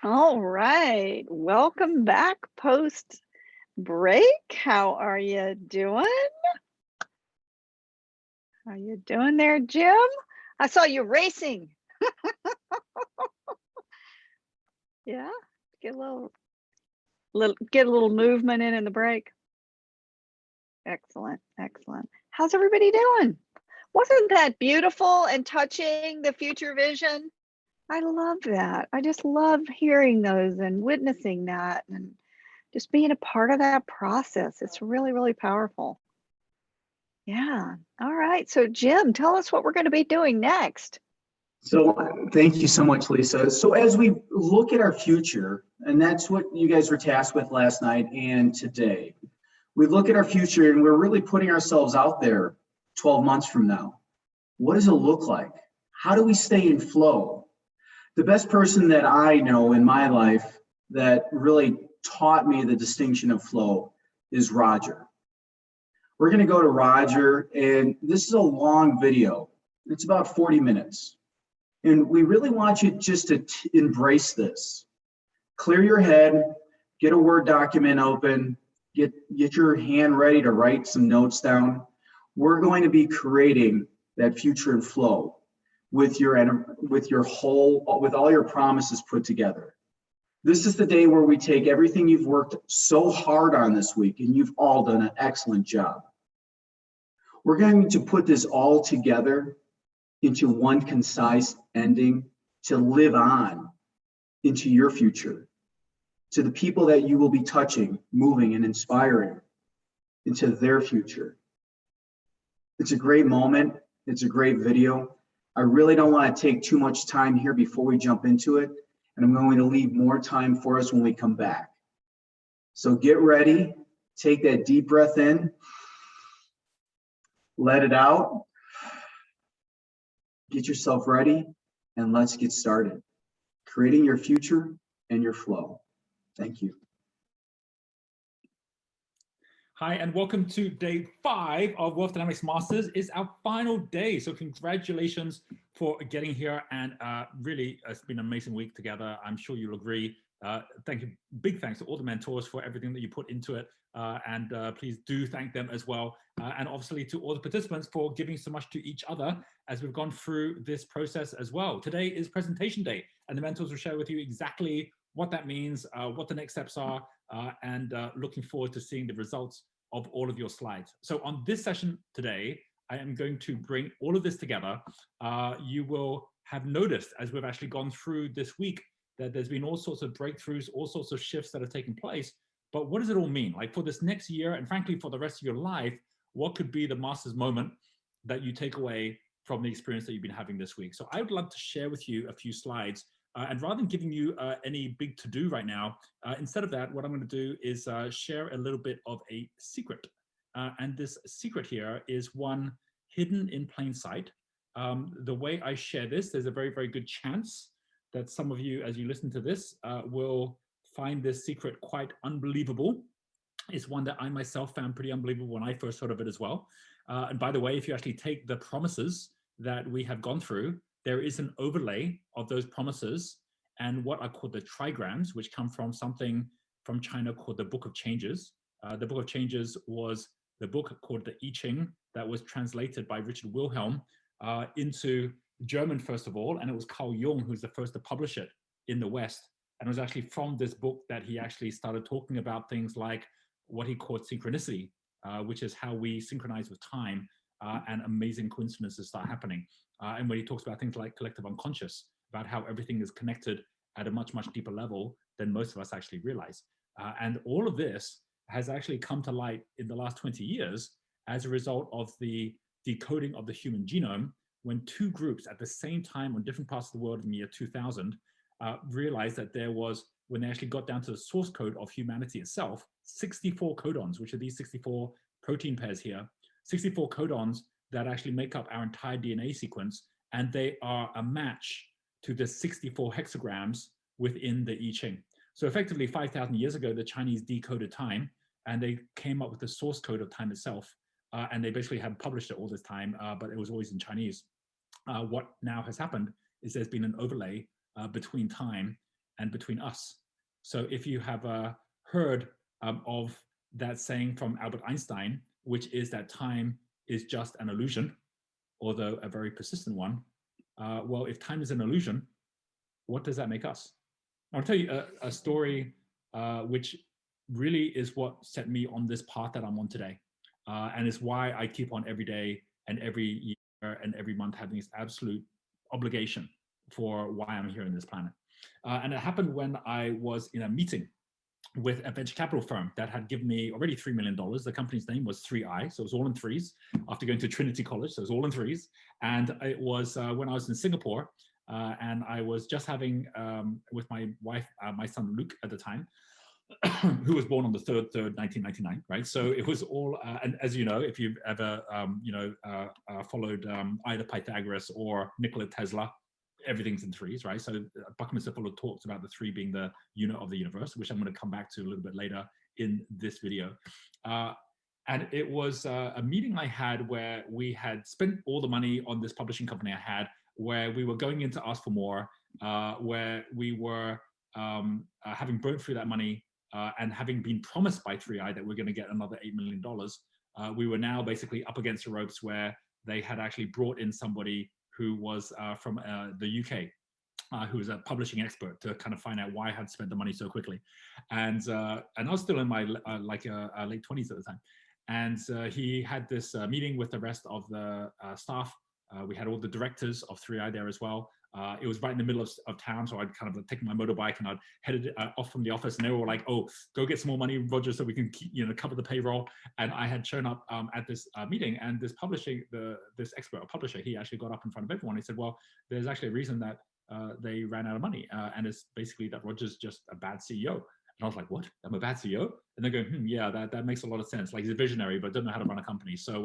All right. Welcome back post break. How are you doing? How you doing there, Jim? I saw you racing. Yeah. Get a little movement in the break. Excellent. Excellent. How's everybody doing? Wasn't that beautiful and touching, the future vision? I love that. I just love hearing those and witnessing that and just being a part of that process. It's really, really powerful. Yeah. All right. So, Jim, tell us what we're going to be doing next. So thank you so much, Lisa. So as we look at our future, and that's what you guys were tasked with last night and today, we look at our future and we're really putting ourselves out there 12 months from now. What does it look like? How do we stay in flow? The best person that I know in my life that really taught me the distinction of flow is Roger. We're going to go to Roger, and this is a long video. It's about 40 minutes. And we really want you just to embrace this. Clear your head, get a Word document open, get your hand ready to write some notes down. We're going to be creating that future in flow with all your promises put together. This is the day where we take everything you've worked so hard on this week, and you've all done an excellent job. We're going to put this all together into one concise ending to live on into your future, to the people that you will be touching, moving, and inspiring into their future. It's a great moment. It's a great video. I really don't want to take too much time here before we jump into it, and I'm going to leave more time for us when we come back. So get ready, take that deep breath in, let it out. Get yourself ready, and let's get started. Creating your future and your flow. Thank you. Hi, and welcome to day 5 of Wealth Dynamics Masters. It's our final day, so congratulations for getting here, and really, it's been an amazing week together. I'm sure you'll agree. Thank you. Big thanks to all the mentors for everything that you put into it, and please do thank them as well. And obviously to all the participants for giving so much to each other as we've gone through this process as well. Today is presentation day, and the mentors will share with you exactly what that means, what the next steps are, and looking forward to seeing the results of all of your slides. So on this session today, I am going to bring all of this together. You will have noticed as we've actually gone through this week that there's been all sorts of breakthroughs, all sorts of shifts that have taken place. But what does it all mean? Like for this next year, and frankly, for the rest of your life, what could be the master's moment that you take away from the experience that you've been having this week? So I would love to share with you a few slides. And rather than giving you any big to-do right now, instead of that, what I'm going to do is share a little bit of a secret. And this secret here is one hidden in plain sight. The way I share this, there's a very, very good chance that some of you, as you listen to this, will find this secret quite unbelievable. It's one that I myself found pretty unbelievable when I first heard of it as well. And by the way, if you actually take the promises that we have gone through, there is an overlay of those promises and what are called the trigrams, which come from something from China called the Book of Changes. The Book of Changes was the book called the I Ching that was translated by Richard Wilhelm into German, first of all, and it was Carl Jung who's the first to publish it in the West. And it was actually from this book that he actually started talking about things like what he called synchronicity, which is how we synchronize with time and amazing coincidences start happening. And when he talks about things like collective unconscious, about how everything is connected at a much, much deeper level than most of us actually realize. And all of this has actually come to light in the last 20 years as a result of the decoding of the human genome, when two groups at the same time on different parts of the world in the year 2000 realized that there was, when they actually got down to the source code of humanity itself, 64 codons, which are these 64 protein pairs here, 64 codons that actually make up our entire DNA sequence, and they are a match to the 64 hexagrams within the I Ching. So effectively 5,000 years ago, the Chinese decoded time, and they came up with the source code of time itself, and they basically had published it all this time, but it was always in Chinese. What now has happened is there's been an overlay between time and between us. So if you have heard of that saying from Albert Einstein, which is that time is just an illusion, although a very persistent one, well, if time is an illusion, what does that make us? I'll tell you a story which really is what set me on this path that I'm on today. And is why I keep on every day and every year and every month having this absolute obligation for why I'm here on this planet. And it happened when I was in a meeting with a venture capital firm that had given me already $3 million. The company's name was 3i, so it was all in threes after going to Trinity College, so it was all in threes. And it was when I was in Singapore, and I was just having, with my wife, my son Luke at the time, who was born on the 3rd, 1999, right? So it was all, and as you know, if you've ever, followed either Pythagoras or Nikola Tesla, everything's in threes, right? So Buckminster Fuller talks about the three being the unit of the universe, which I'm going to come back to a little bit later in this video. And it was a meeting I had where we had spent all the money on this publishing company I had, where we were going in to ask for more, where we were having burned through that money and having been promised by 3i that we're going to get another $8 million. We were now basically up against the ropes where they had actually brought in somebody who was from the UK, who was a publishing expert, to kind of find out why I had spent the money so quickly. And I was still in my late 20s at the time. And he had this meeting with the rest of the staff. We had all the directors of 3i there as well. It was right in the middle of town, so I'd kind of taken my motorbike and I'd headed off from the office, and they were like, "Oh, go get some more money, Roger, so we can keep, cover the payroll." And I had shown up at this meeting, and this this expert publisher, he actually got up in front of everyone. He said, "Well, there's actually a reason that they ran out of money, and it's basically that Roger's just a bad CEO." And I was like, "What? I'm a bad CEO?" And they're going, "Yeah, that makes a lot of sense. Like, he's a visionary, but doesn't know how to run a company. So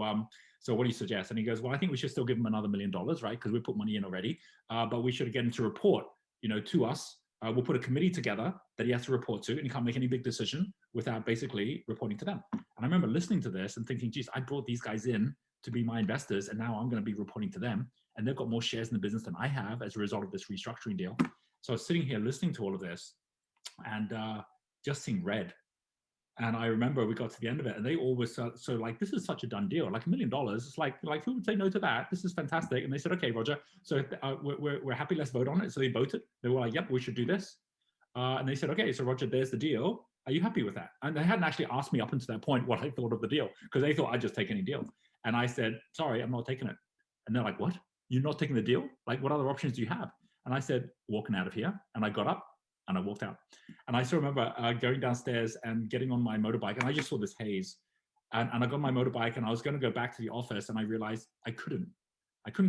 what do you suggest?" And he goes, "Well, I think we should still give him another $1 million, right? Because we put money in already. But we should get him to report, to us. We'll put a committee together that he has to report to, and he can't make any big decision without basically reporting to them." And I remember listening to this and thinking, geez, I brought these guys in to be my investors, and now I'm going to be reporting to them. And they've got more shares in the business than I have as a result of this restructuring deal. So I was sitting here listening to all of this and just seeing red. And I remember we got to the end of it, and they all were so like, "This is such a done deal, like $1 million. It's like who would say no to that? This is fantastic." And they said, "Okay, Roger, so we're happy. Let's vote on it." So they voted. They were like, "Yep, we should do this." And they said, "Okay, so Roger, there's the deal. Are you happy with that?" And they hadn't actually asked me up until that point what I thought of the deal, because they thought I'd just take any deal. And I said, "Sorry, I'm not taking it." And they're like, "What? You're not taking the deal? Like, what other options do you have?" And I said, "Walking out of here." And I got up and I walked out. And I still remember going downstairs and getting on my motorbike, and I just saw this haze. And I got on my motorbike, and I was going to go back to the office, and I realized I couldn't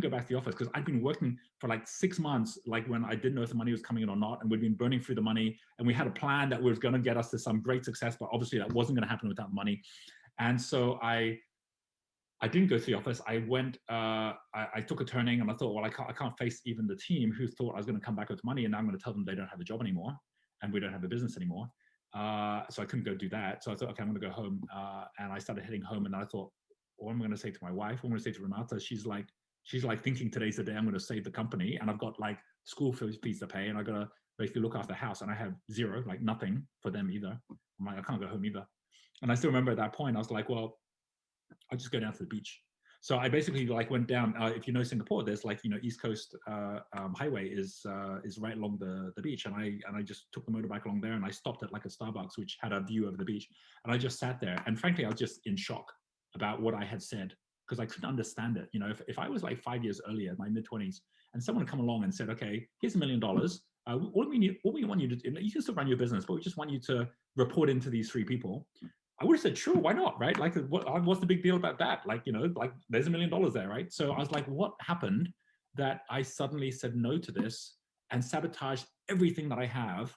go back to the office because I'd been working for like 6 months, like when I didn't know if the money was coming in or not, and we'd been burning through the money, and we had a plan that was going to get us to some great success, but obviously that wasn't going to happen without money. And so I didn't go to the office. I went, I took a turning, and I thought, well, I can't face even the team who thought I was going to come back with money, and now I'm going to tell them they don't have a job anymore, and we don't have a business anymore. So I couldn't go do that. So I thought, okay, I'm going to go home. And I started heading home, and I thought, what am I going to say to my wife? What am I going to say to Renata? She's like thinking today's the day I'm going to save the company, and I've got like school fees to pay, and I got to basically look after the house, and I have zero, like nothing for them either. I'm like, I can't go home either. And I still remember at that point, I was like, well, I'll just go down to the beach. So I basically like went down. If you know Singapore, there's like East Coast highway is right along the beach, and I just took the motorbike along there, and I stopped at like a Starbucks which had a view over the beach, and I just sat there. And frankly, I was just in shock about what I had said, because I couldn't understand it. If I was like 5 years earlier, my mid-20s, and someone had come along and said, "Okay, here's $1 million. What we want you to do, you can still run your business, but we just want you to report into these 3 people." I would have said, sure, why not, right? Like, what's the big deal about that? Like, like there's $1 million there, right? So I was like, what happened that I suddenly said no to this and sabotaged everything that I have?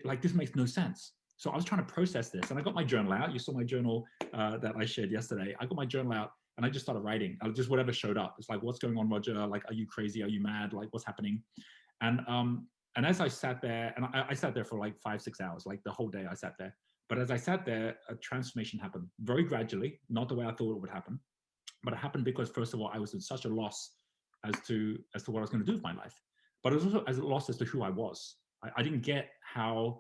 Like, this makes no sense. So I was trying to process this, and I got my journal out. You saw my journal that I shared yesterday. I got my journal out, and I just started writing. Just whatever showed up. It's like, what's going on, Roger? Like, are you crazy? Are you mad? Like, what's happening? And as I sat there, and I sat there for like 5-6 hours, like the whole day I sat there. But as I sat there, a transformation happened very gradually, not the way I thought it would happen, but it happened because, first of all, I was in such a loss as to what I was going to do with my life. But it was also as a loss as to who I was. I didn't get how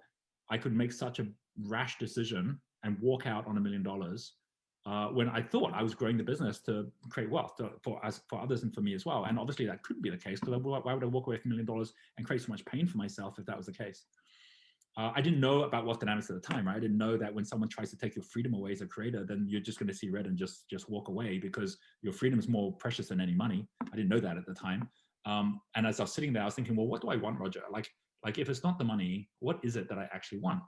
I could make such a rash decision and walk out on $1 million when I thought I was growing the business to create wealth for others and for me as well. And obviously that couldn't be the case, because why would I walk away from $1 million and create so much pain for myself if that was the case? I didn't know about wealth dynamics at the time, right? I didn't know that when someone tries to take your freedom away as a creator, then you're just going to see red and just walk away, because your freedom is more precious than any money. I didn't know that at the time. And as I was sitting there, I was thinking, well, what do I want, Roger? Like if it's not the money, what is it that I actually want?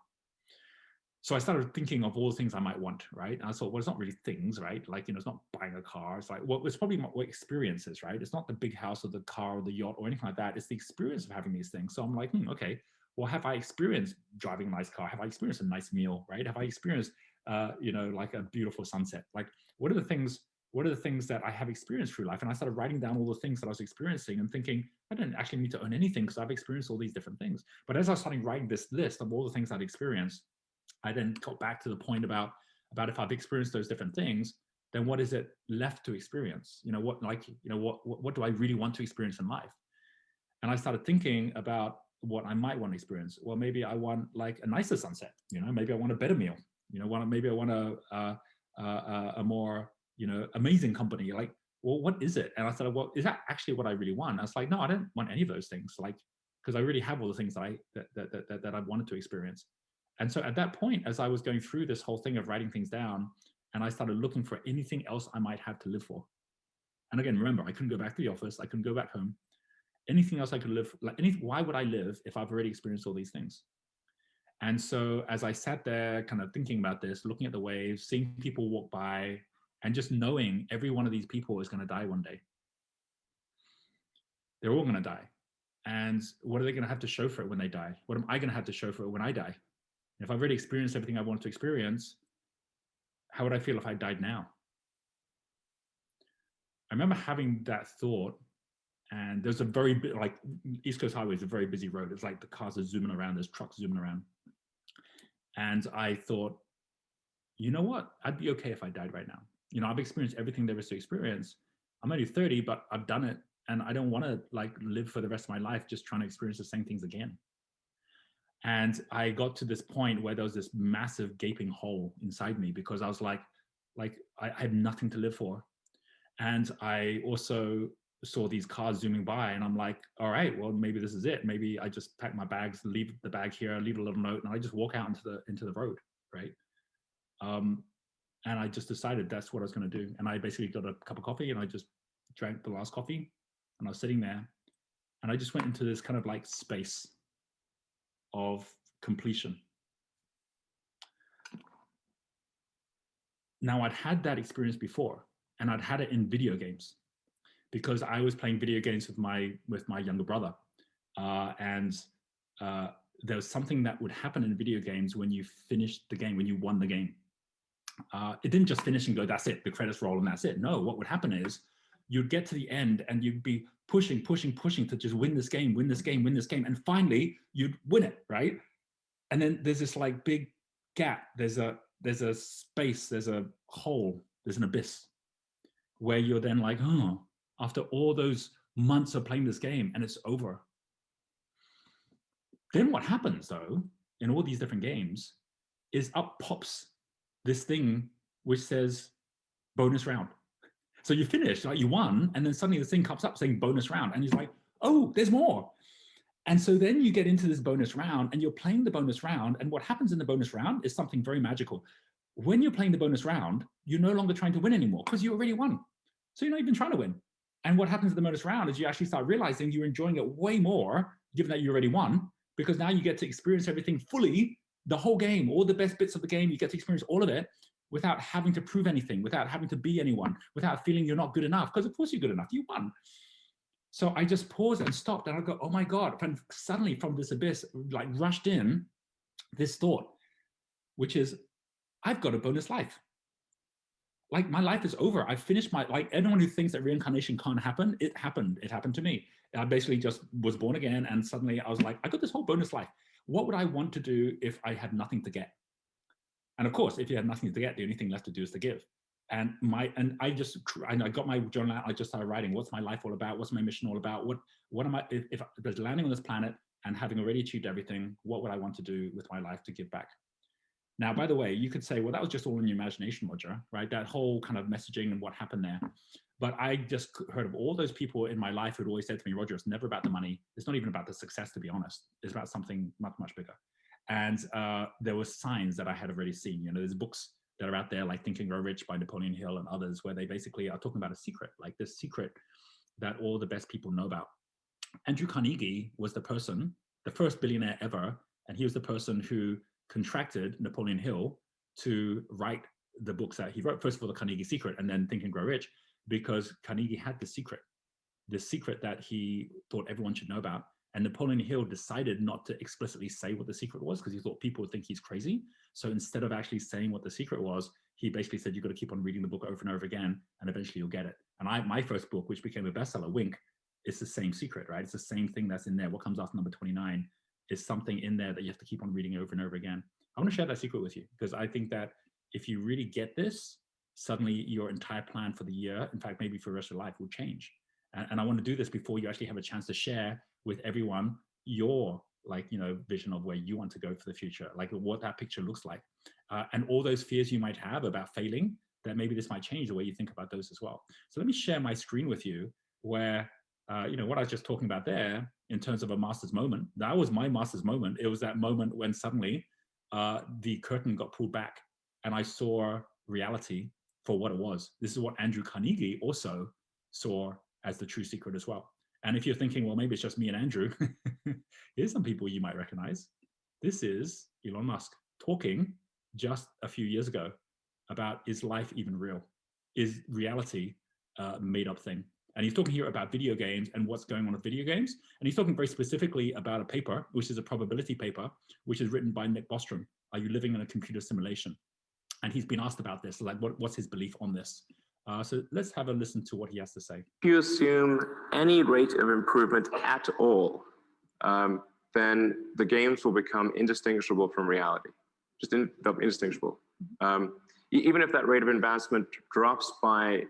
So I started thinking of all the things I might want, right? And I thought, well, it's not really things, right? Like, it's not buying a car. It's like, well, it's probably what experiences, right? It's not the big house or the car or the yacht or anything like that. It's the experience of having these things. So I'm like, okay, well, have I experienced driving a nice car? Have I experienced a nice meal, right? Have I experienced, like a beautiful sunset? Like, what are the things that I have experienced through life? And I started writing down all the things that I was experiencing and thinking, I didn't actually need to own anything because I've experienced all these different things. But as I was starting writing this list of all the things I'd experienced, I then got back to the point about if I've experienced those different things, then what is it left to experience? What do I really want to experience in life? And I started thinking about what I might want to experience. Well, maybe I want like a nicer sunset. Maybe I want a better meal. Maybe I want a more amazing company. Like, well, what is it? And I thought, well, is that actually what I really want? I was like, no, I don't want any of those things. Like, because I really have all the things that I wanted to experience. And so at that point, as I was going through this whole thing of writing things down, and I started looking for anything else I might have to live for. And again, remember, I couldn't go back to the office. I couldn't go back home. Anything else I could live, why would I live if I've already experienced all these things? And so as I sat there kind of thinking about this, looking at the waves, seeing people walk by, and just knowing every one of these people is going to die one day. They're all going to die. And what are they going to have to show for it when they die? What am I going to have to show for it when I die? If I've already experienced everything I wanted to experience, how would I feel if I died now? I remember having that thought, and there's a very bit, like East Coast Highway is a very busy road. It's like the cars are zooming around, there's trucks zooming around. And I thought, you know what? I'd be okay if I died right now. I've experienced everything there is to experience. I'm only 30, but I've done it. And I don't want to live for the rest of my life just trying to experience the same things again. And I got to this point where there was this massive gaping hole inside me, because I was like I had nothing to live for. And I also saw these cars zooming by, and I'm like, all right, well, maybe this is it. Maybe I just pack my bags, leave the bag here, leave a little note, and I just walk out into the road, right? And I just decided that's what I was going to do. And I basically got a cup of coffee, and I just drank the last coffee, and I was sitting there, and I just went into this kind of like space of completion. Now, I'd had that experience before, and I'd had it in video games, because I was playing video games with my younger brother, and there was something that would happen in video games when you finished the game, when you won the game. It didn't just finish and go, that's it, the credits roll and that's it. No, what would happen is you'd get to the end and you'd be pushing to just win this game, and finally you'd win it, right? And then there's this like big gap. There's a space, there's a hole, there's an abyss, where you're then like, oh, after all those months of playing this game, and it's over. Then what happens though, in all these different games, is up pops this thing which says bonus round. So you finish, like you won, and then suddenly this thing comes up saying bonus round, and he's like, oh, there's more. And so then you get into this bonus round, and you're playing the bonus round, and what happens in the bonus round is something very magical. When you're playing the bonus round, you're no longer trying to win anymore, because you already won. So you're not even trying to win. And what happens in the bonus round is you actually start realizing you're enjoying it way more, given that you already won, because now you get to experience everything fully, the whole game, all the best bits of the game, you get to experience all of it without having to prove anything, without having to be anyone, without feeling you're not good enough, because of course you're good enough, you won. So I just paused and stopped, and I go, oh my God. And suddenly from this abyss, like rushed in this thought, which is, I've got a bonus life. Like my life is over. I finished my, like anyone who thinks that reincarnation can't happen, it happened. It happened to me. I basically just was born again, and suddenly I was like, I got this whole bonus life. What would I want to do if I had nothing to get? And of course, if you had nothing to get, the only thing left to do is to give. And I got my journal out. I just started writing. What's my life all about? What's my mission all about? What am I? If there's landing on this planet, And having already achieved everything, what would I want to do with my life to give back? Now, by the way, you could say, well, that was just all in your imagination, Roger, right? That whole kind of messaging and what happened there. But I just heard of all those people in my life who'd always said to me, Roger, it's never about the money. It's not even about the success, to be honest. It's about something much, much bigger. And there were signs that I had already seen. There's books that are out there like Think and Grow Rich by Napoleon Hill and others, where they basically are talking about a secret, like this secret that all the best people know about. Andrew Carnegie was the person, the first billionaire ever, and he was the person who contracted Napoleon Hill to write the books that he wrote. First of all, the Carnegie Secret, and then Think and Grow Rich, because Carnegie had the secret that he thought everyone should know about. And Napoleon Hill decided not to explicitly say what the secret was because he thought people would think he's crazy. So instead of actually saying what the secret was, he basically said, you've got to keep on reading the book over and over again, and eventually you'll get it. And my first book, which became a bestseller, Wink, it's the same secret, right? It's the same thing that's in there. What comes after number 29 is something in there that you have to keep on reading over and over again. I want to share that secret with you because I think that if you really get this, suddenly your entire plan for the year, in fact, maybe for the rest of your life, will change. And I want to do this before you actually have a chance to share with everyone your vision of where you want to go for the future, like what that picture looks like. And all those fears you might have about failing, that maybe this might change the way you think about those as well. So let me share my screen with you where, what I was just talking about there in terms of a master's moment, that was my master's moment. It was that moment when suddenly the curtain got pulled back and I saw reality for what it was. This is what Andrew Carnegie also saw as the true secret as well. And if you're thinking, well, maybe it's just me and Andrew, here's some people you might recognize. This is Elon Musk talking just a few years ago about, is life even real? Is reality a made up thing? And he's talking here about video games and what's going on with video games. And he's talking very specifically about a paper, which is a probability paper, which is written by Nick Bostrom. Are you living in a computer simulation? And he's been asked about this, like what's his belief on this? So let's have a listen to what he has to say. If you assume any rate of improvement at all, then the games will become indistinguishable from reality. They'll be indistinguishable. Even if that rate of advancement drops by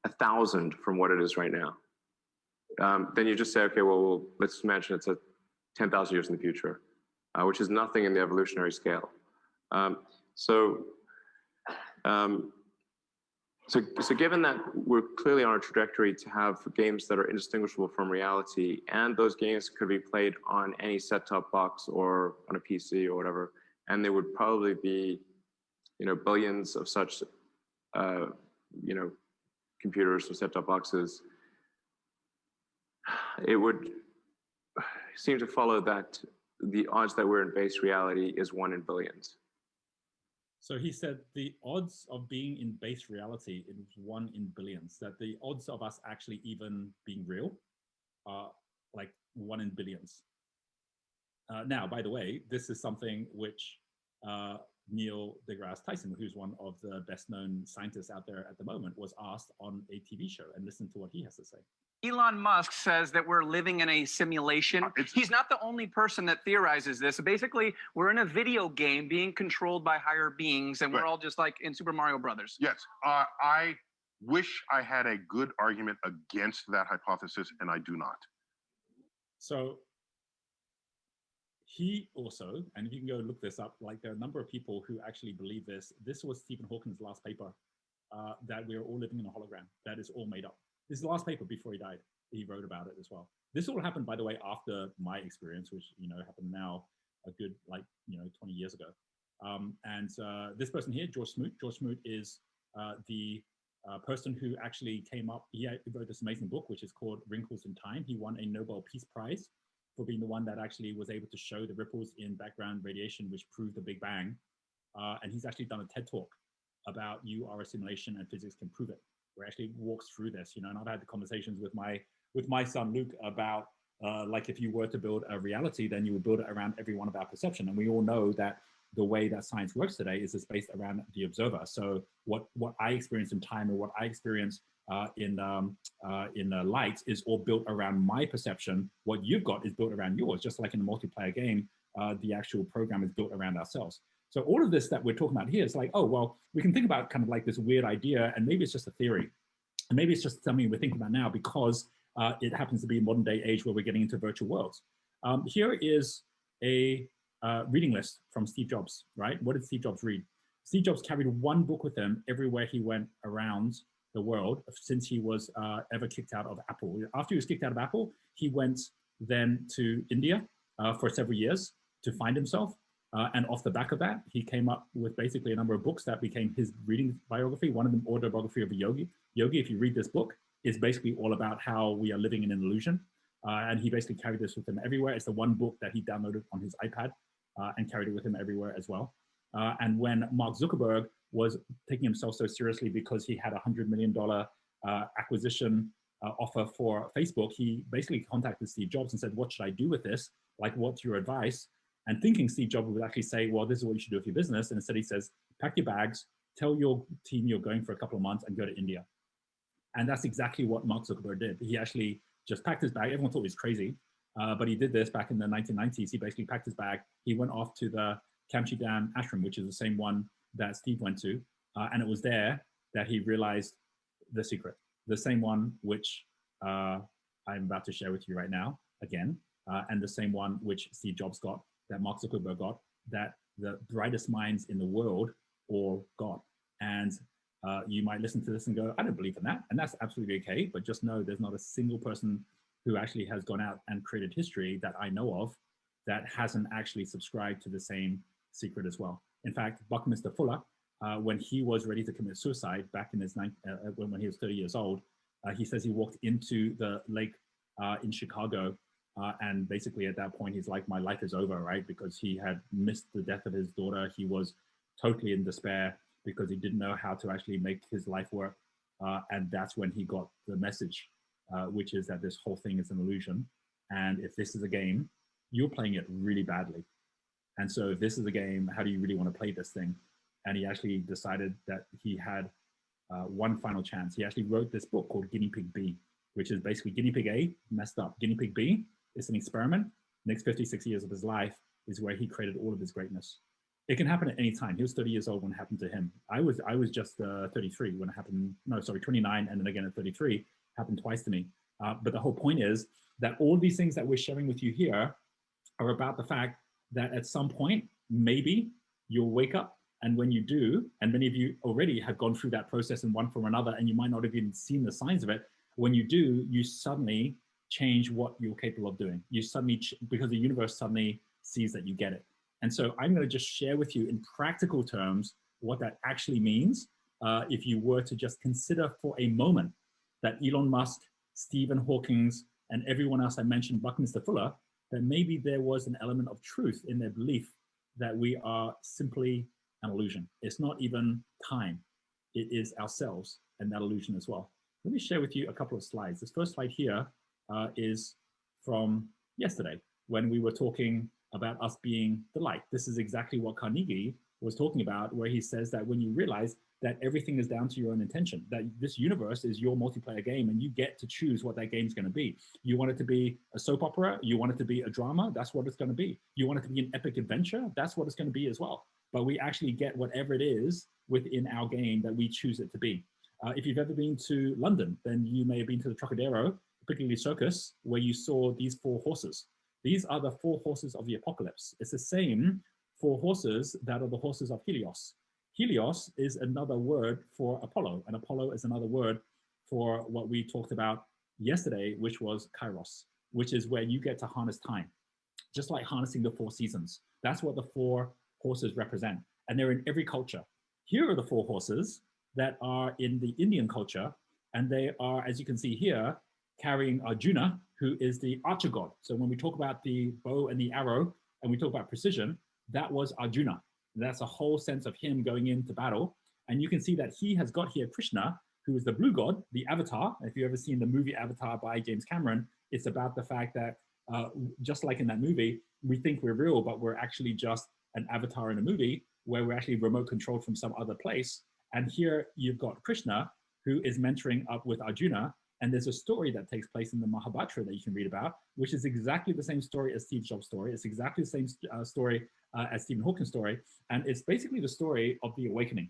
1,000 from what it is right now, then you just say, okay, well, let's imagine it's 10,000 years in the future, which is nothing in the evolutionary scale. So given that we're clearly on a trajectory to have games that are indistinguishable from reality, and those games could be played on any set-top box or on a PC or whatever, and there would probably be, billions of such, computers or set-top boxes, it would seem to follow that the odds that we're in base reality is 1 in billions. So he said the odds of being in base reality is 1 in billions, that the odds of us actually even being real are like 1 in billions. Now, by the way, this is something which Neil deGrasse Tyson, who's one of the best known scientists out there at the moment, was asked on a TV show, and listen to what he has to say. Elon Musk says that we're living in a simulation. He's not the only person that theorizes this. Basically, we're in a video game being controlled by higher beings, and we're all just like in Super Mario Brothers. Yes, I wish I had a good argument against that hypothesis, and I do not. So he also, and if you can go look this up, like there are a number of people who actually believe this. This was Stephen Hawking's last paper, that we're all living in a hologram, that is all made up. This is the last paper before he died. He wrote about it as well. This all happened, by the way, after my experience, which happened now a good 20 years ago. This person here, George Smoot is the person who actually came up. He wrote this amazing book, which is called Wrinkles in Time. He won a Nobel Peace Prize for being the one that actually was able to show the ripples in background radiation, which proved the Big Bang. And he's actually done a TED Talk about you are a simulation and physics can prove it, where it actually walks through this, and I've had the conversations with my son Luke about like if you were to build a reality, then you would build it around every one of our perception. And we all know that the way that science works today is it's based around the observer. So what I experience in time and what I experience in light is all built around my perception. What you've got is built around yours, just like in a multiplayer game, the actual program is built around ourselves. So all of this that we're talking about here is like, oh, well, we can think about kind of like this weird idea, and maybe it's just a theory. And maybe it's just something we're thinking about now because it happens to be a modern day age where we're getting into virtual worlds. Here is a reading list from Steve Jobs, right? What did Steve Jobs read? Steve Jobs carried one book with him everywhere he went around the world since he was ever kicked out of Apple. After he was kicked out of Apple, he went then to India for several years to find himself. And off the back of that, he came up with basically a number of books that became his reading biography. One of them, Autobiography of a Yogi. Yogi, if you read this book, is basically all about how we are living in an illusion. And he basically carried this with him everywhere. It's the one book that he downloaded on his iPad and carried it with him everywhere as well. And when Mark Zuckerberg was taking himself so seriously because he had a $100 million acquisition offer for Facebook, he basically contacted Steve Jobs and said, what should I do with this? Like, what's your advice? And thinking Steve Jobs would actually say, well, this is what you should do with your business. And instead he says, pack your bags, tell your team you're going for a couple of months and go to India. And that's exactly what Mark Zuckerberg did. He actually just packed his bag. Everyone thought he was crazy, but he did this back in the 1990s. He basically packed his bag. He went off to the Kamchidan ashram, which is the same one that Steve went to. And it was there that he realized the secret, the same one which I'm about to share with you right now again, and the same one which Steve Jobs got, that Mark Zuckerberg got, that the brightest minds in the world all got. And you might listen to this and go, I don't believe in that. And that's absolutely okay. But just know there's not a single person who actually has gone out and created history that I know of that hasn't actually subscribed to the same secret as well. In fact, Buckminster Fuller, when he was ready to commit suicide back in his when he was 30 years old, he says he walked into the lake in Chicago, and basically at that point he's like, my life is over, right? Because he had missed the death of his daughter. He was totally in despair because he didn't know how to actually make his life work, and that's when he got the message, which is that this whole thing is an illusion, and if this is a game, you're playing it really badly. And so if this is a game, how do you really want to play this thing? And he actually decided that he had one final chance. He actually wrote this book called Guinea Pig B, which is basically Guinea Pig A messed up. Guinea Pig B is an experiment. Next 56 years of his life is where he created all of his greatness. It can happen at any time. He was 30 years old when it happened to him. I was just 33 when it happened. No, sorry, 29, and then again at 33, happened twice to me. But the whole point is that all these things that we're sharing with you here are about the fact that at some point, maybe you'll wake up, and when you do, and many of you already have gone through that process in one form or another, and you might not have even seen the signs of it, when you do, you suddenly change what you're capable of doing. You suddenly, because the universe suddenly sees that you get it. And so I'm going to just share with you in practical terms what that actually means if you were to just consider for a moment that Elon Musk, Stephen Hawking, and everyone else I mentioned, Buckminster Fuller, that maybe there was an element of truth in their belief that we are simply an illusion. It's not even time. It is ourselves and that illusion as well. Let me share with you a couple of slides. This first slide here is from yesterday when we were talking about us being the light. This is exactly what Carnegie was talking about, where he says that when you realize that everything is down to your own intention, that this universe is your multiplayer game and you get to choose what that game is going to be. You want it to be a soap opera, you want it to be a drama, that's what it's going to be. You want it to be an epic adventure, that's what it's going to be as well. But we actually get whatever it is within our game that we choose it to be. If you've ever been to London, then you may have been to the Trocadero, particularly Circus, where you saw these 4 horses. These are the 4 horses of the apocalypse. It's the same 4 horses that are the horses of Helios. Helios is another word for Apollo, and Apollo is another word for what we talked about yesterday, which was Kairos, which is where you get to harness time, just like harnessing the 4 seasons. That's what the 4 horses represent, and they're in every culture. Here are the 4 horses that are in the Indian culture, and they are, as you can see here, carrying Arjuna, who is the archer god. So when we talk about the bow and the arrow, and we talk about precision, that was Arjuna. That's a whole sense of him going into battle. And you can see that he has got here Krishna, who is the blue god, the avatar. If you've ever seen the movie Avatar by James Cameron, it's about the fact that just like in that movie, we think we're real, but we're actually just an avatar in a movie where we're actually remote controlled from some other place. And here you've got Krishna, who is mentoring up with Arjuna. And there's a story that takes place in the Mahabharata that you can read about, which is exactly the same story as Steve Jobs' story. It's exactly the same story as Stephen Hawking's story. And it's basically the story of the awakening.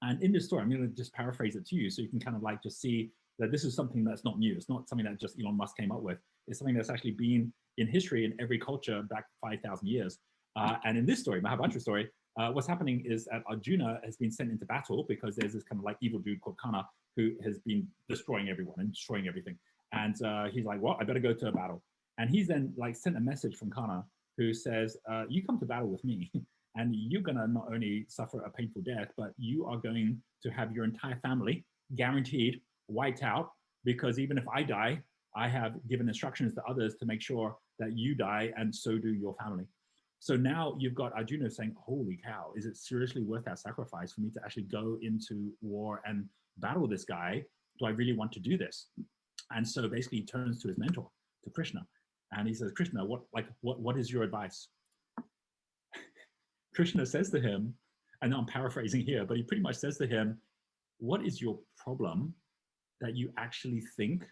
And in this story, I'm going to just paraphrase it to you so you can kind of like just see that this is something that's not new. It's not something that just Elon Musk came up with. It's something that's actually been in history in every culture back 5,000 years. And in this story, Mahabharata story, what's happening is that Arjuna has been sent into battle because there's this kind of like evil dude called Kana who has been destroying everyone and destroying everything. And he's like, well, I better go to a battle. And he's then like sent a message from Kana who says, you come to battle with me and you're gonna not only suffer a painful death, but you are going to have your entire family guaranteed wiped out, because even if I die, I have given instructions to others to make sure that you die and so do your family. So now you've got Arjuna saying, holy cow, is it seriously worth that sacrifice for me to actually go into war and battle this guy? Do I really want to do this? And so basically he turns to his mentor, to Krishna, and he says, Krishna, what is your advice? Krishna says to him, and I'm paraphrasing here, but he pretty much says to him, what is your problem that you actually think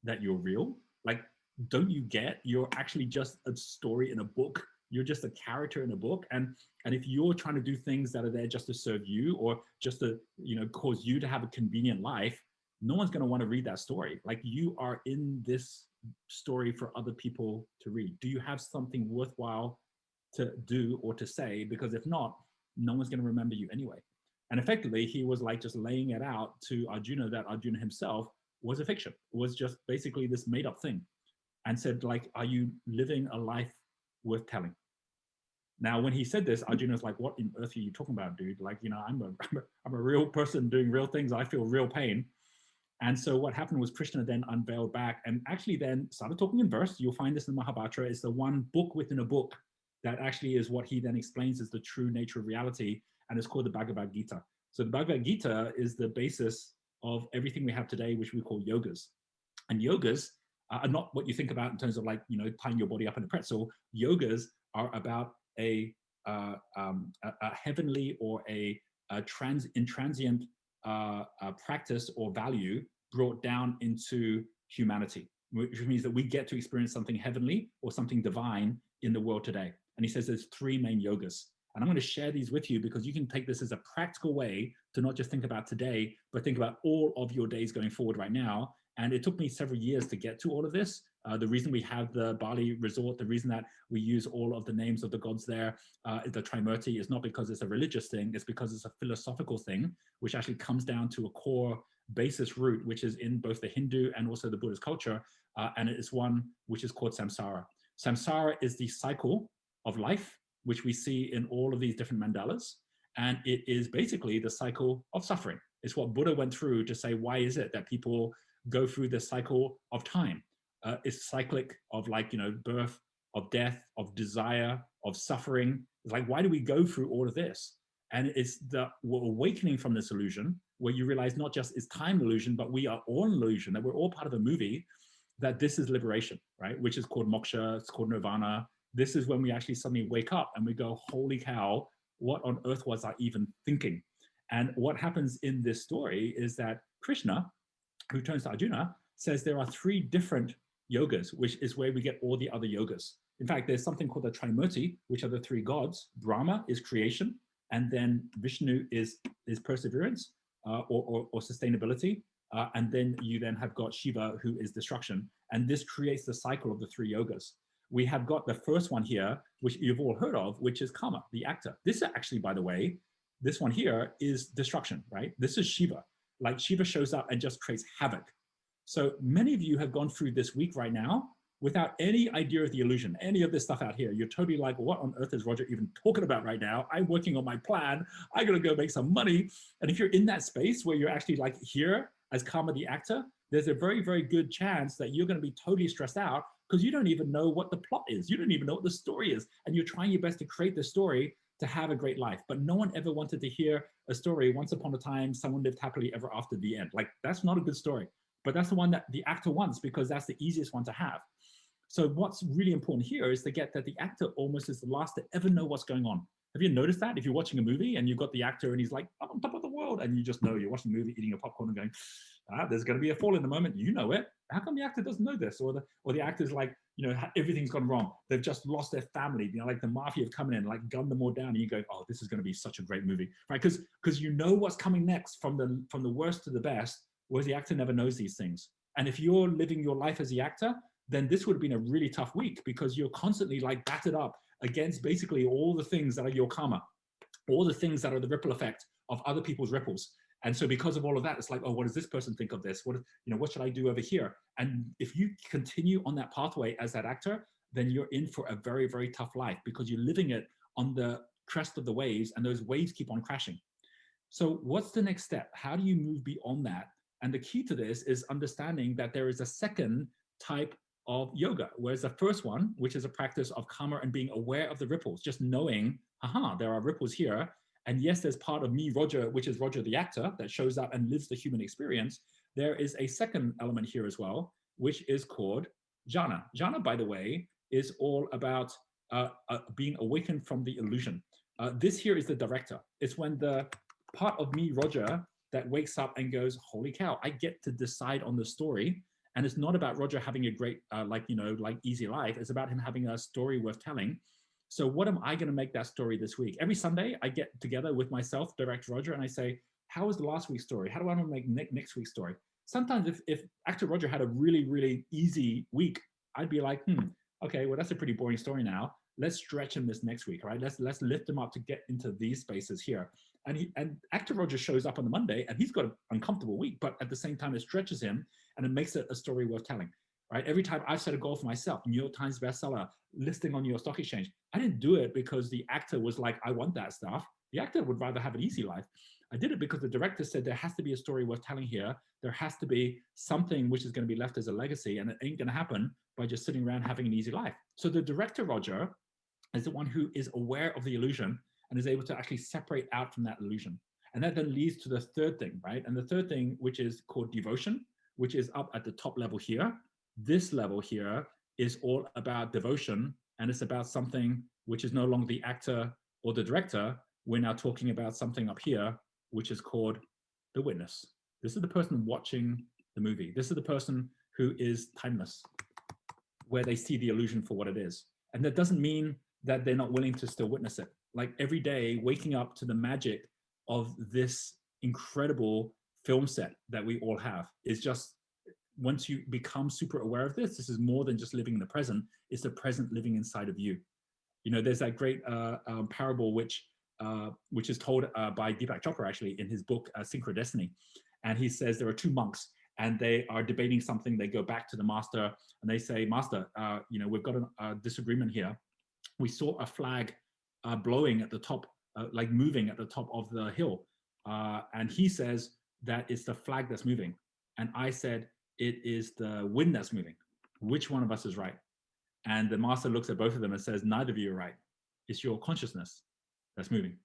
that you're real? Like, don't you get you're actually just a story in a book? You're just a character in a book. And if you're trying to do things that are there just to serve you or just to, cause you to have a convenient life, no one's going to want to read that story. Like, you are in this story for other people to read. Do you have something worthwhile to do or to say? Because if not, no one's going to remember you anyway. And effectively, he was like just laying it out to Arjuna that Arjuna himself was a fiction, was just basically this made up thing, and said, like, are you living a life worth telling? Now, when he said this, Arjuna's like, what on earth are you talking about, dude? Like, I'm a real person doing real things. I feel real pain. And so what happened was Krishna then unveiled back and actually then started talking in verse. You'll find this in Mahabharata. It's the one book within a book that actually is what he then explains as the true nature of reality. And it's called the Bhagavad Gita. So the Bhagavad Gita is the basis of everything we have today, which we call yogas. And yogas are not what you think about in terms of like, tying your body up in a pretzel. Yogas are about a heavenly or a transient practice or value brought down into humanity, which means that we get to experience something heavenly or something divine in the world today. And he says there's three main yogas. And I'm going to share these with you because you can take this as a practical way to not just think about today, but think about all of your days going forward right now. And it took me several years to get to all of this. The reason we have the Bali resort, the reason that we use all of the names of the gods there, the Trimurti, is not because it's a religious thing, it's because it's a philosophical thing, which actually comes down to a core basis root, which is in both the Hindu and also the Buddhist culture. And it is one which is called samsara. Samsara is the cycle of life, which we see in all of these different mandalas. And it is basically the cycle of suffering. It's what Buddha went through to say, why is it that people go through this cycle of time? It's cyclic of like, birth, of death, of desire, of suffering. It's like, why do we go through all of this? And it's we're awakening from this illusion where you realize not just is time an illusion, but we are all an illusion, that we're all part of a movie, that this is liberation, right? Which is called moksha, it's called nirvana. This is when we actually suddenly wake up and we go, holy cow, what on earth was I even thinking? And what happens in this story is that Krishna, who turns to Arjuna, says there are three different yogas, which is where we get all the other yogas. In fact, there's something called the Trimurti, which are the three gods. Brahma is creation, and then Vishnu is perseverance or sustainability. And then you then have got Shiva, who is destruction. And this creates the cycle of the three yogas. We have got the first one here, which you've all heard of, which is Kama, the actor. This actually, by the way, this one here is destruction, right? This is Shiva. Like, Shiva shows up and just creates havoc. So many of you have gone through this week right now without any idea of the illusion, any of this stuff out here. You're totally like, what on earth is Roger even talking about right now? I'm working on my plan. I gotta go make some money. And if you're in that space where you're actually like here as Kama the actor, there's a very, very good chance that you're gonna be totally stressed out because you don't even know what the plot is. You don't even know what the story is. And you're trying your best to create the story to have a great life. But no one ever wanted to hear a story, once upon a time, someone lived happily ever after, the end. Like, that's not a good story. But that's the one that the actor wants because that's the easiest one to have. So what's really important here is to get that the actor almost is the last to ever know what's going on. Have you noticed that? If you're watching a movie and you've got the actor and he's like, I'm on top of the world, and you just know you're watching a movie, eating a popcorn and going, there's going to be a fall in the moment. You know it. How come the actor doesn't know this? Or the actor's like, everything's gone wrong. They've just lost their family. Like the mafia have come in and like gunned them all down. And you go, oh, this is going to be such a great movie, right? Because you know what's coming next from the worst to the best, whereas the actor never knows these things. And if you're living your life as the actor, then this would have been a really tough week, because you're constantly like battered up against basically all the things that are your karma, all the things that are the ripple effect of other people's ripples. And so because of all of that, it's like, oh, what does this person think of this? What should I do over here? And if you continue on that pathway as that actor, then you're in for a very, very tough life, because you're living it on the crest of the waves, and those waves keep on crashing. So what's the next step? How do you move beyond that? And the key to this is understanding that there is a second type of yoga, whereas the first one, which is a practice of karma and being aware of the ripples, just knowing, aha, there are ripples here. And yes, there's part of me, Roger, which is Roger the actor, that shows up and lives the human experience. There is a second element here as well, which is called jhana. Jhana, by the way, is all about being awakened from the illusion. This here is the director. It's when the part of me, Roger, that wakes up and goes, holy cow, I get to decide on the story. And it's not about Roger having a great, easy life. It's about him having a story worth telling. So what am I going to make that story this week? Every Sunday, I get together with myself, Director Roger, and I say, how was the last week's story? How do I want to make next week's story? Sometimes if Actor Roger had a really, really easy week, I'd be like, okay, well, that's a pretty boring story now. Let's stretch him this next week, right? Let's lift him up to get into these spaces here. And Actor Roger shows up on the Monday, and he's got an uncomfortable week, but at the same time, it stretches him, and it makes it a story worth telling. Right? Every time I've set a goal for myself, New York Times bestseller, listing on New York Stock Exchange, I didn't do it because the actor was like, I want that stuff. The actor would rather have an easy life. I did it because the director said there has to be a story worth telling here. There has to be something which is going to be left as a legacy, and it ain't going to happen by just sitting around having an easy life. So the director, Roger, is the one who is aware of the illusion and is able to actually separate out from that illusion. And that then leads to the third thing, right? And the third thing, which is called devotion, which is up at the top level here. This level here is all about devotion, and it's about something which is no longer the actor or the director. We're now talking about something up here, which is called the witness. This is the person watching the movie. This is the person who is timeless, where they see the illusion for what it is. And that doesn't mean that they're not willing to still witness it. Like every day, waking up to the magic of this incredible film set that we all have is just, once you become super aware of this, this is more than just living in the present. It's the present living inside of you. You know, there's that great parable which is told by Deepak Chopra, actually, in his book, Synchrodestiny. And he says there are two monks, and they are debating something. They go back to the master, and they say, Master, we've got a disagreement here. We saw a flag blowing at the top, like moving at the top of the hill. And he says that it's the flag that's moving. And I said, it is the wind that's moving. Which one of us is right? And the master looks at both of them and says, neither of you are right. It's your consciousness that's moving.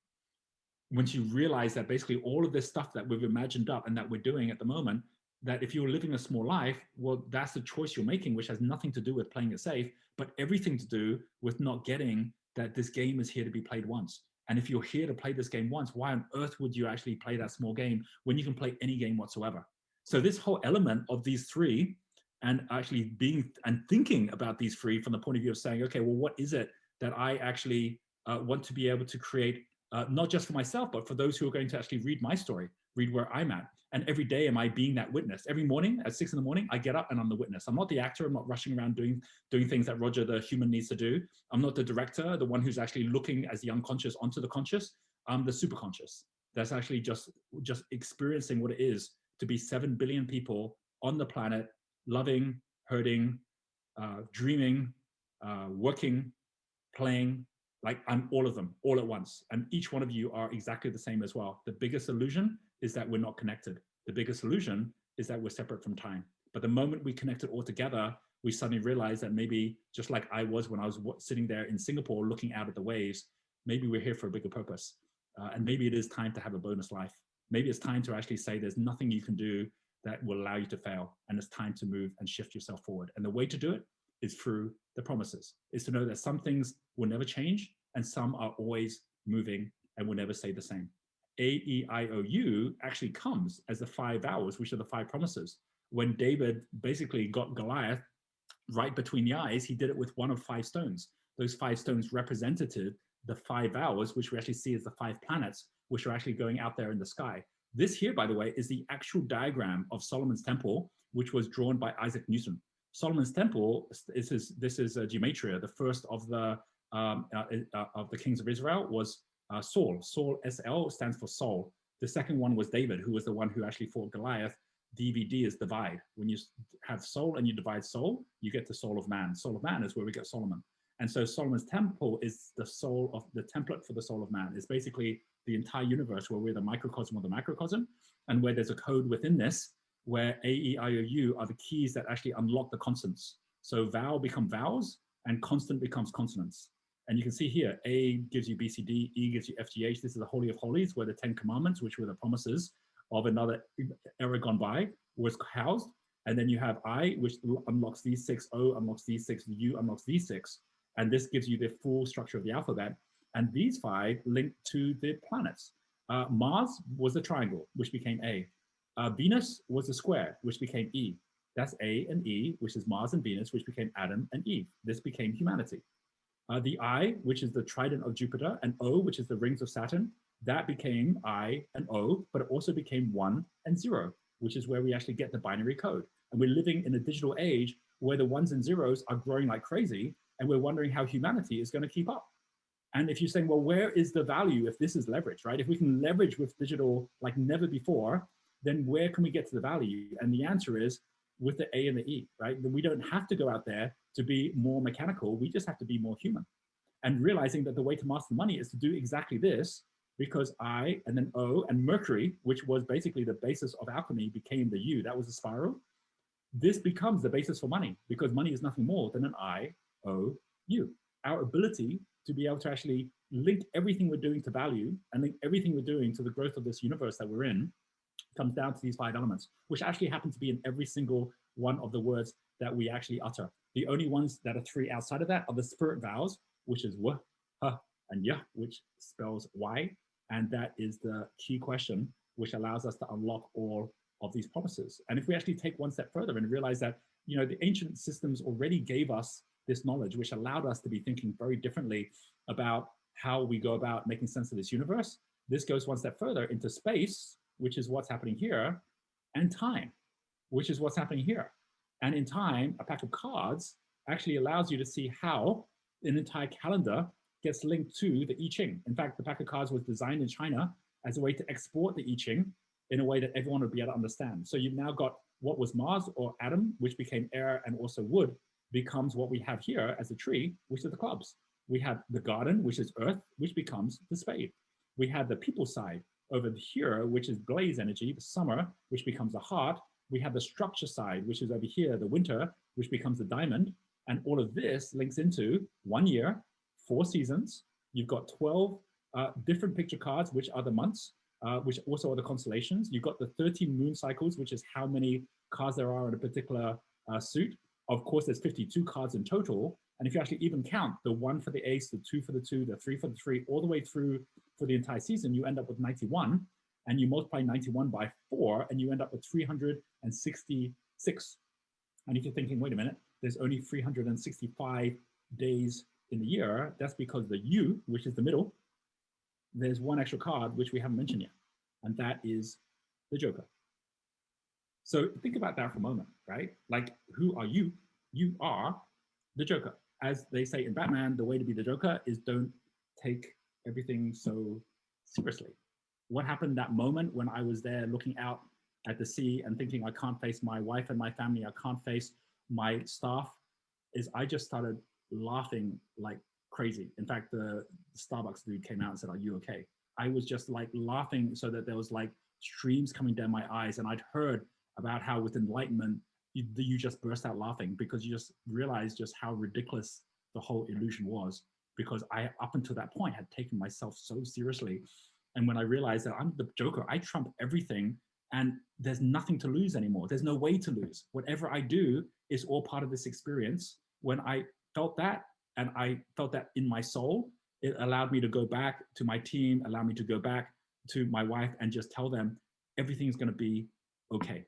Once you realize that basically all of this stuff that we've imagined up and that we're doing at the moment, that if you're living a small life, well, that's the choice you're making, which has nothing to do with playing it safe, but everything to do with not getting that this game is here to be played once. And if you're here to play this game once, why on earth would you actually play that small game when you can play any game whatsoever? So this whole element of these three, and actually being and thinking about these three from the point of view of saying, okay, well, what is it that I actually want to be able to create, not just for myself, but for those who are going to actually read my story, read where I'm at. And every day, am I being that witness? Every morning at 6 in the morning, I get up and I'm the witness. I'm not the actor. I'm not rushing around doing things that Roger, the human, needs to do. I'm not the director, the one who's actually looking as the unconscious onto the conscious. I'm the superconscious. That's actually just experiencing what it is to be 7 billion people on the planet, loving, hurting, dreaming, working, playing. Like I'm all of them, all at once. And each one of you are exactly the same as well. The biggest illusion is that we're not connected. The biggest illusion is that we're separate from time. But the moment we connect it all together, we suddenly realize that maybe, just like I was when I was sitting there in Singapore looking out at the waves, maybe we're here for a bigger purpose. And maybe it is time to have a bonus life. Maybe it's time to actually say there's nothing you can do that will allow you to fail. And it's time to move and shift yourself forward. And the way to do it is through the promises, is to know that some things will never change and some are always moving and will never stay the same. AEIOU actually comes as the 5 vows, which are the 5 promises. When David basically got Goliath right between the eyes, he did it with one of 5 stones. Those 5 stones represented the 5 vows, which we actually see as the 5 planets, which are actually going out there in the sky. This here, by the way, is the actual diagram of Solomon's temple, which was drawn by Isaac Newton. Solomon's Temple, this is Gematria, the first of the kings of Israel was Saul. Saul, SL, stands for soul. The second one was David, who was the one who actually fought Goliath. DVD is divide. When you have soul and you divide soul, you get the soul of man. Soul of man is where we get Solomon. And so Solomon's Temple is the soul of the template for the soul of man. It's basically the entire universe where we're the microcosm of the macrocosm, and where there's a code within this where A, E, I, O, U are the keys that actually unlock the constants. So vowel become vowels and constant becomes consonants. And you can see here, A gives you B, C, D, E gives you F, G, H. This is the Holy of Holies, where the 10 Commandments, which were the promises of another era gone by, was housed. And then you have I, which unlocks these 6, O unlocks these 6, U unlocks these 6. And this gives you the full structure of the alphabet. And these 5 link to the planets. Mars was the triangle, which became A. Venus was the square, which became E. That's A and E, which is Mars and Venus, which became Adam and Eve. This became humanity. The I, which is the trident of Jupiter, and O, which is the rings of Saturn, that became I and O, but it also became 1 and 0, which is where we actually get the binary code. And we're living in a digital age where the 1s and 0s are growing like crazy, and we're wondering how humanity is going to keep up. And if you're saying, well, where is the value if this is leverage, right? If we can leverage with digital like never before, then where can we get to the value? And the answer is with the A and the E, right? We don't have to go out there to be more mechanical. We just have to be more human. And realizing that the way to master money is to do exactly this, because I and then O and Mercury, which was basically the basis of alchemy, became the U. That was a spiral. This becomes the basis for money, because money is nothing more than an I, O, U. Our ability to be able to actually link everything we're doing to value and link everything we're doing to the growth of this universe that we're in comes down to these 5 elements, which actually happen to be in every single one of the words that we actually utter. The only ones that are 3 outside of that are the spirit vowels, which is W, H, and Y, which spells Y. And that is the key question, which allows us to unlock all of these promises. And if we actually take one step further and realize that, you know, the ancient systems already gave us this knowledge, which allowed us to be thinking very differently about how we go about making sense of this universe. This goes one step further into space, which is what's happening here, and time, which is what's happening here. And in time, a pack of cards actually allows you to see how an entire calendar gets linked to the I Ching. In fact, the pack of cards was designed in China as a way to export the I Ching in a way that everyone would be able to understand. So you've now got what was Mars or Adam, which became air and also wood, becomes what we have here as a tree, which are the clubs. We have the garden, which is earth, which becomes the spade. We have the people side over here, which is blaze energy, the summer, which becomes the heart. We have the structure side, which is over here, the winter, which becomes the diamond. And all of this links into 1 year, 4 seasons. You've got 12 different picture cards, which are the months, which also are the constellations. You've got the 13 moon cycles, which is how many cards there are in a particular suit. Of course, there's 52 cards in total. And if you actually even count the 1 for the ace, the 2 for the 2, the 3 for the 3, all the way through for the entire season, you end up with 91. And you multiply 91 by 4, and you end up with 366. And if you're thinking, wait a minute, there's only 365 days in the year, that's because the U, which is the middle, there's one extra card, which we haven't mentioned yet. And that is the Joker. So think about that for a moment, right? Like, who are you? You are the Joker. As they say in Batman, the way to be the Joker is don't take everything so seriously. What happened that moment when I was there looking out at the sea and thinking I can't face my wife and my family, I can't face my staff, is I just started laughing like crazy. In fact, the Starbucks dude came out and said, "Are you okay?" I was just like laughing so that there was like streams coming down my eyes. And I'd heard about how with enlightenment, you just burst out laughing because you just realized just how ridiculous the whole illusion was, because I, up until that point, had taken myself so seriously. And when I realized that I'm the Joker, I trump everything and there's nothing to lose anymore. There's no way to lose. Whatever I do is all part of this experience. When I felt that, and I felt that in my soul, it allowed me to go back to my team, allowed me to go back to my wife and just tell them everything's going to be okay.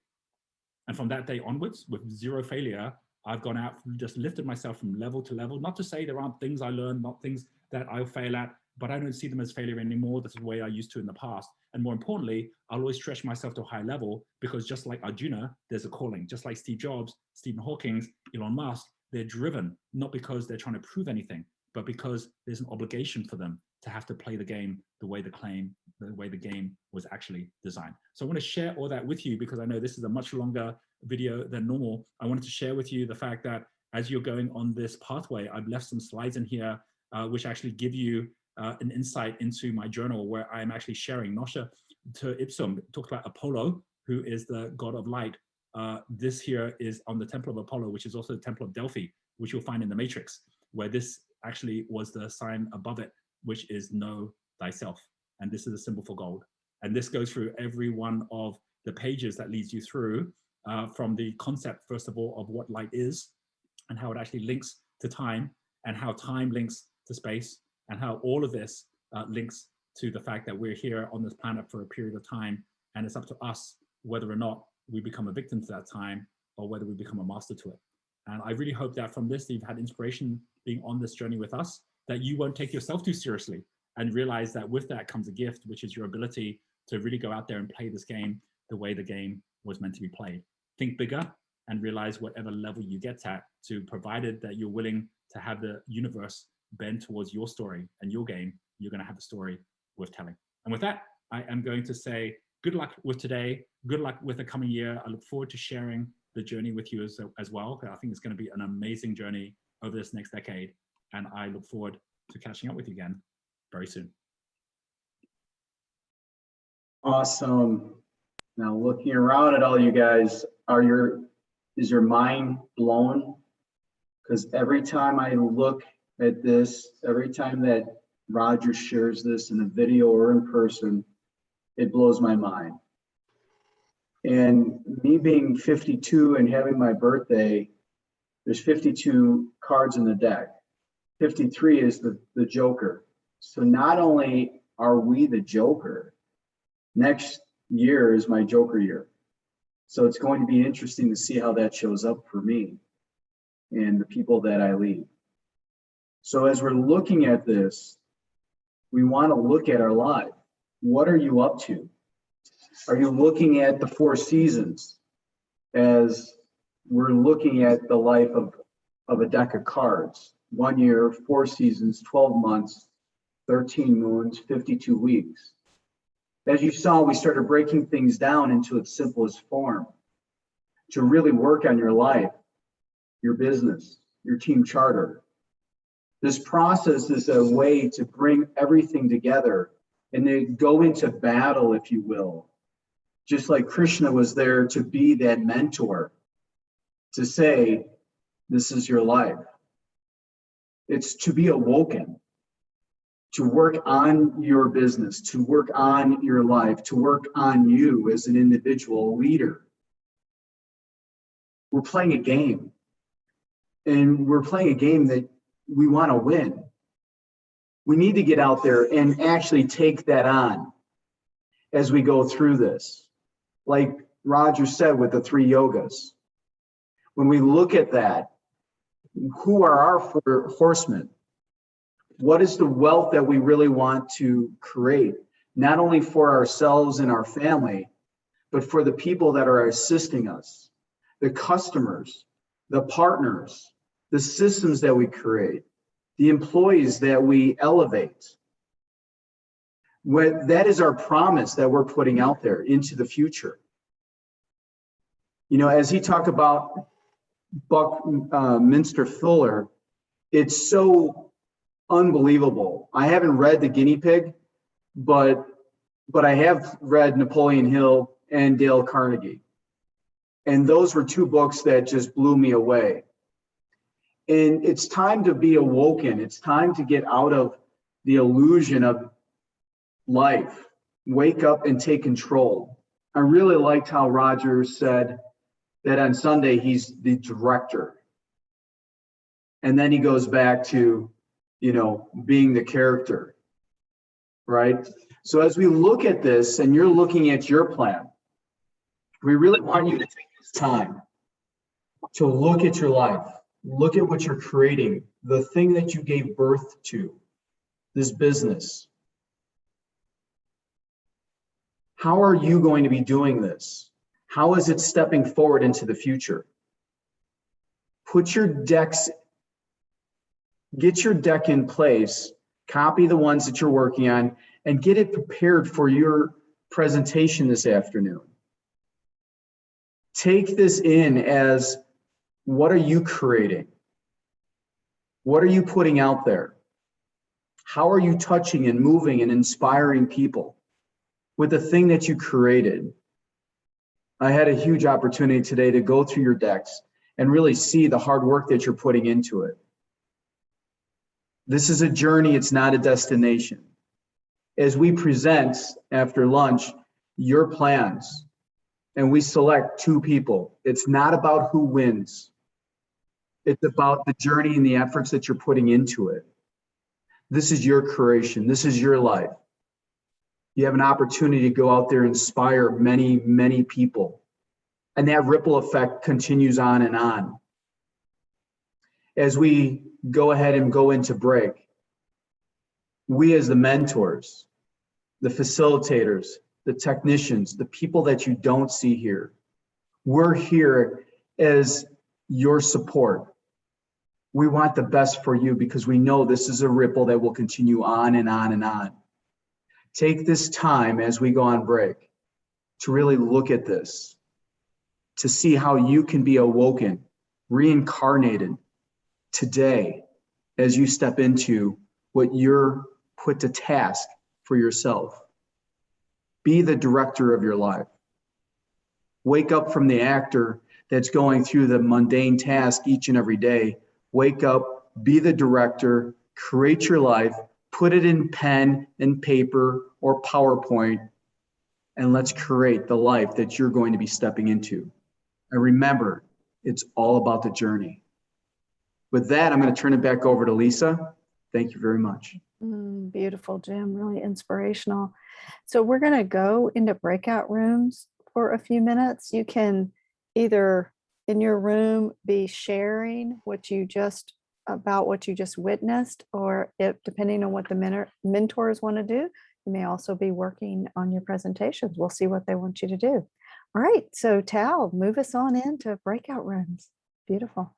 And from that day onwards, with zero failure, I've gone out, just lifted myself from level to level. Not to say there aren't things I learned, not things that I'll fail at, but I don't see them as failure anymore. That's the way I used to in the past. And more importantly, I'll always stretch myself to a high level, because just like Arjuna, there's a calling. Just like Steve Jobs, Stephen Hawking, Elon Musk, they're driven, not because they're trying to prove anything, but because there's an obligation for them to have to play the game the way the game was actually designed. So I want to share all that with you, because I know this is a much longer video than normal. I wanted to share with you the fact that as you're going on this pathway, I've left some slides in here which actually give you an insight into my journal, where I'm actually sharing. Nosha to Ipsum talked about Apollo, who is the god of light. This here is on the Temple of Apollo, which is also the Temple of Delphi, which you'll find in the Matrix, where this actually was the sign above it, which is know thyself. And this is a symbol for gold. And this goes through every one of the pages that leads you through from the concept, first of all, of what light is and how it actually links to time, and how time links to space, and how all of this links to the fact that we're here on this planet for a period of time, and it's up to us whether or not we become a victim to that time or whether we become a master to it. And I really hope that from this, you've had inspiration being on this journey with us, that you won't take yourself too seriously, and realize that with that comes a gift, which is your ability to really go out there and play this game the way the game was meant to be played. Think bigger and realize whatever level you get at, to provided that you're willing to have the universe bend towards your story and your game, you're going to have a story worth telling. And with that, I am going to say good luck with today, good luck with the coming year. I look forward to sharing the journey with you as well. I think it's going to be an amazing journey over this next decade, and I look forward to catching up with you again very soon. Awesome. Now looking around at all you guys, is your mind blown? Because every time I look at this, every time that Roger shares this in a video or in person, it blows my mind. And me being 52 and having my birthday, there's 52 cards in the deck. 53 is the Joker. So not only are we the Joker, next year is my Joker year. So it's going to be interesting to see how that shows up for me and the people that I lead. So as we're looking at this, we want to look at our life. What are you up to? Are you looking at the 4 seasons as we're looking at the life of a deck of cards? 1 year, 4 seasons, 12 months, 13 moons, 52 weeks. As you saw, we started breaking things down into its simplest form to really work on your life, your business, your team charter. This process is a way to bring everything together and then go into battle, if you will. Just like Krishna was there to be that mentor, to say, this is your life. It's to be awoken, to work on your business, to work on your life, to work on you as an individual leader. We're playing a game, and we're playing a game that we want to win. We need to get out there and actually take that on as we go through this. Like Roger said with the 3 yogas, when we look at that, who are our 4 horsemen? What is the wealth that we really want to create, not only for ourselves and our family, but for the people that are assisting us, the customers, the partners, the systems that we create, the employees that we elevate. That is our promise that we're putting out there into the future. You know, as he talked about Buckminster Fuller, it's so unbelievable. I haven't read The Guinea Pig, but I have read Napoleon Hill and Dale Carnegie. And those were 2 books that just blew me away. And it's time to be awoken. It's time to get out of the illusion of life. Wake up and take control. I really liked how Roger said that on Sunday he's the director. And then he goes back to, you know, being the character, right? So as we look at this and you're looking at your plan, we really want you to take this time to look at your life. Look at what you're creating, the thing that you gave birth to, this business? How are you going to be doing this? How is it stepping forward into the future? Put your decks, get your deck in place, copy the ones that you're working on, and get it prepared for your presentation this afternoon. Take this in as, what are you creating? What are you putting out there? How are you touching and moving and inspiring people with the thing that you created? I had a huge opportunity today to go through your decks and really see the hard work that you're putting into it. This is a journey, it's not a destination. As we present after lunch your plans and we select 2 people, it's not about who wins. It's about the journey and the efforts that you're putting into it. This is your creation. This is your life. You have an opportunity to go out there and inspire many, many people. And that ripple effect continues on and on. As we go ahead and go into break, we as the mentors, the facilitators, the technicians, the people that you don't see here, we're here as your support. We want the best for you because we know this is a ripple that will continue on and on and on. Take this time as we go on break to really look at this, to see how you can be awoken, reincarnated today as you step into what you're put to task for yourself. Be the director of your life. Wake up from the actor that's going through the mundane task each and every day. Wake up, be the director, create your life, put it in pen and paper or PowerPoint, and let's create the life that you're going to be stepping into. And remember, it's all about the journey. With that, I'm going to turn it back over to Lisa. Thank you very much. Beautiful, Jim, really inspirational. So we're going to go into breakout rooms for a few minutes. You can either in your room be sharing what you just witnessed, or if depending on what the mentors want to do, you may also be working on your presentations. We'll see what they want you to do. All right, so Tal, move us on into breakout rooms. Beautiful.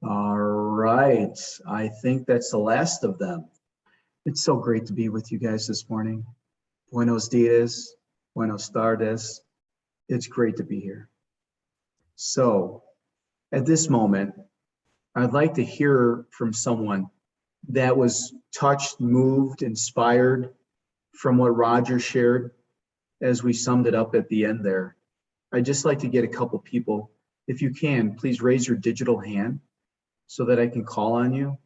All right, I think that's the last of them. It's so great to be with you guys this morning. Buenos dias, buenos tardes. It's great to be here. So at this moment, I'd like to hear from someone that was touched, moved, inspired from what Roger shared as we summed it up at the end there. I'd just like to get a couple people. If you can, please raise your digital hand so that I can call on you.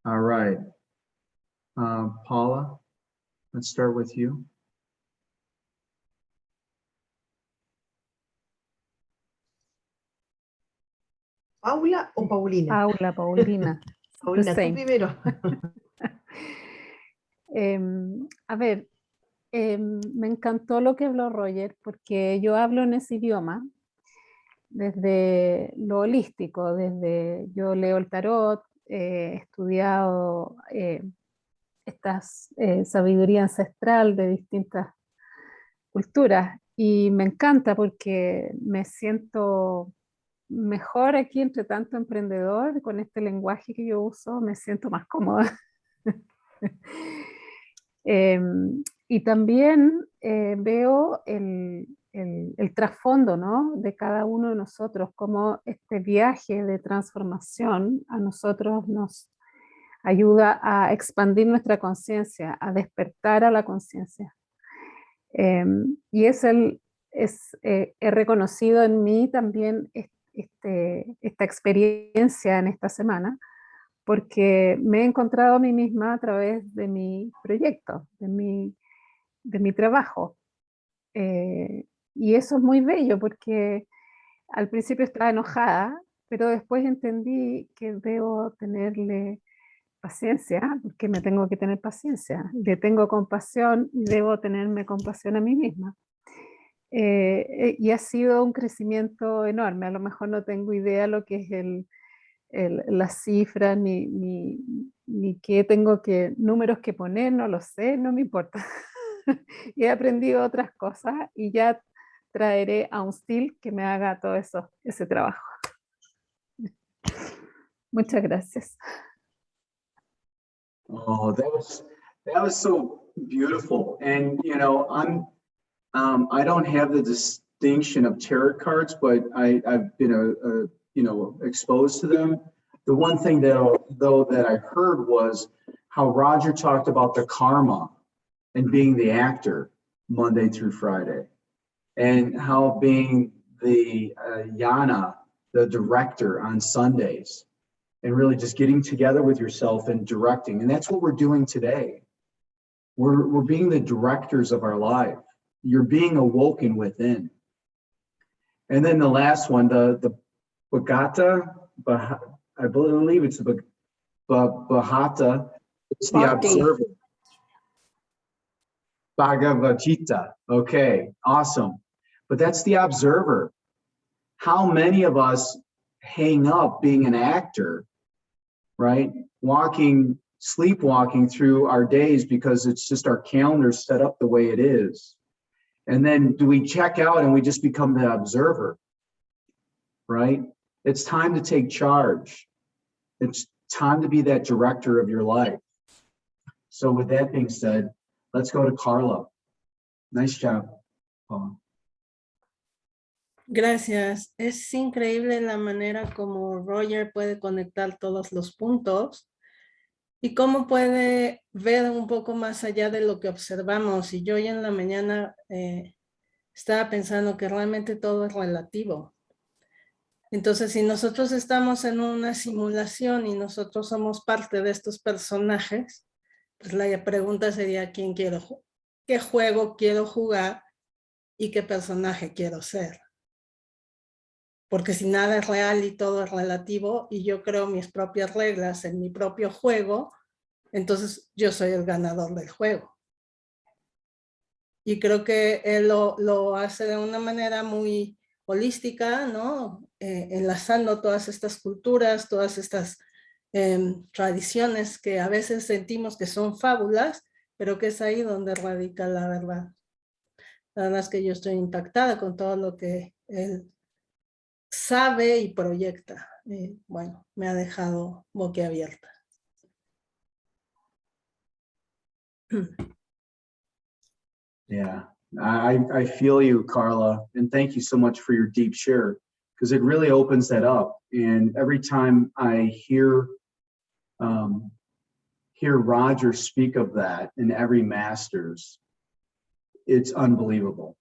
All right. Paula, let's start with you. ¿Paula o Paulina? Paula, Paulina. Paulina, tú same. primero. A ver, me encantó lo que habló Roger, porque yo hablo en ese idioma desde lo holístico, yo leo el tarot, he estudiado esta sabiduría ancestral de distintas culturas y me encanta porque me siento mejor aquí entre tanto emprendedor, con este lenguaje que yo uso, me siento más cómoda. Y también veo el trasfondo, ¿no?, de cada uno de nosotros, cómo este viaje de transformación a nosotros nos ayuda a expandir nuestra conciencia, a despertar a la conciencia. Y he reconocido en mí también esta experiencia en esta semana, porque me he encontrado a mí misma a través de mi proyecto, de mi trabajo. Y eso es muy bello porque al principio estaba enojada, pero después entendí que debo tenerle paciencia, porque me tengo que tener paciencia. Le tengo compasión y debo tenerme compasión a mí misma. Y ha sido un crecimiento enorme. A lo mejor no tengo idea lo que es las cifras, ni qué tengo que, números que poner, no lo sé, no me importa. Y he aprendido otras cosas y ya traeré a un steel que me haga todo eso, ese trabajo. Muchas gracias. Oh, that was so beautiful. And you know, I don't have the distinction of tarot cards, but I've been you know, exposed to them. The one thing though that I heard was how Roger talked about the karma and being the actor Monday through Friday, and how being the Yana, the director on Sundays, and really just getting together with yourself and directing. And that's what we're doing today. We're being the directors of our life. You're being awoken within. And then the last one, the Bhagata, I believe it's the Bahata, it's the Bhakti. observer. Bhagavad Gita. Okay, awesome. But that's the observer. How many of us hang up being an actor, right? Sleepwalking through our days because it's just our calendar set up the way it is. And then do we check out and we just become the observer, right? It's time to take charge. It's time to be that director of your life. So with that being said, let's go to Carla. Nice job, Paula. Gracias. Es increíble la manera como Roger puede conectar todos los puntos y cómo puede ver un poco más allá de lo que observamos. Y yo hoy en la mañana estaba pensando que realmente todo es relativo. Entonces, si nosotros estamos en una simulación y nosotros somos parte de estos personajes, pues la pregunta sería qué juego quiero jugar y qué personaje quiero ser. Porque si nada es real y todo es relativo y yo creo mis propias reglas en mi propio juego, entonces yo soy el ganador del juego. Y creo que él lo hace de una manera muy holística, ¿no? Enlazando todas estas culturas, todas estas tradiciones que a veces sentimos que son fábulas, pero que es ahí donde radica la verdad. La verdad es que yo estoy impactada con todo lo que él sabe y proyecta. Bueno, me ha dejado boquiabierta. Yeah, I feel you, Carla, and thank you so much for your deep share, because it really opens that up. And every time I hear Roger speak of that in every Masters, it's unbelievable.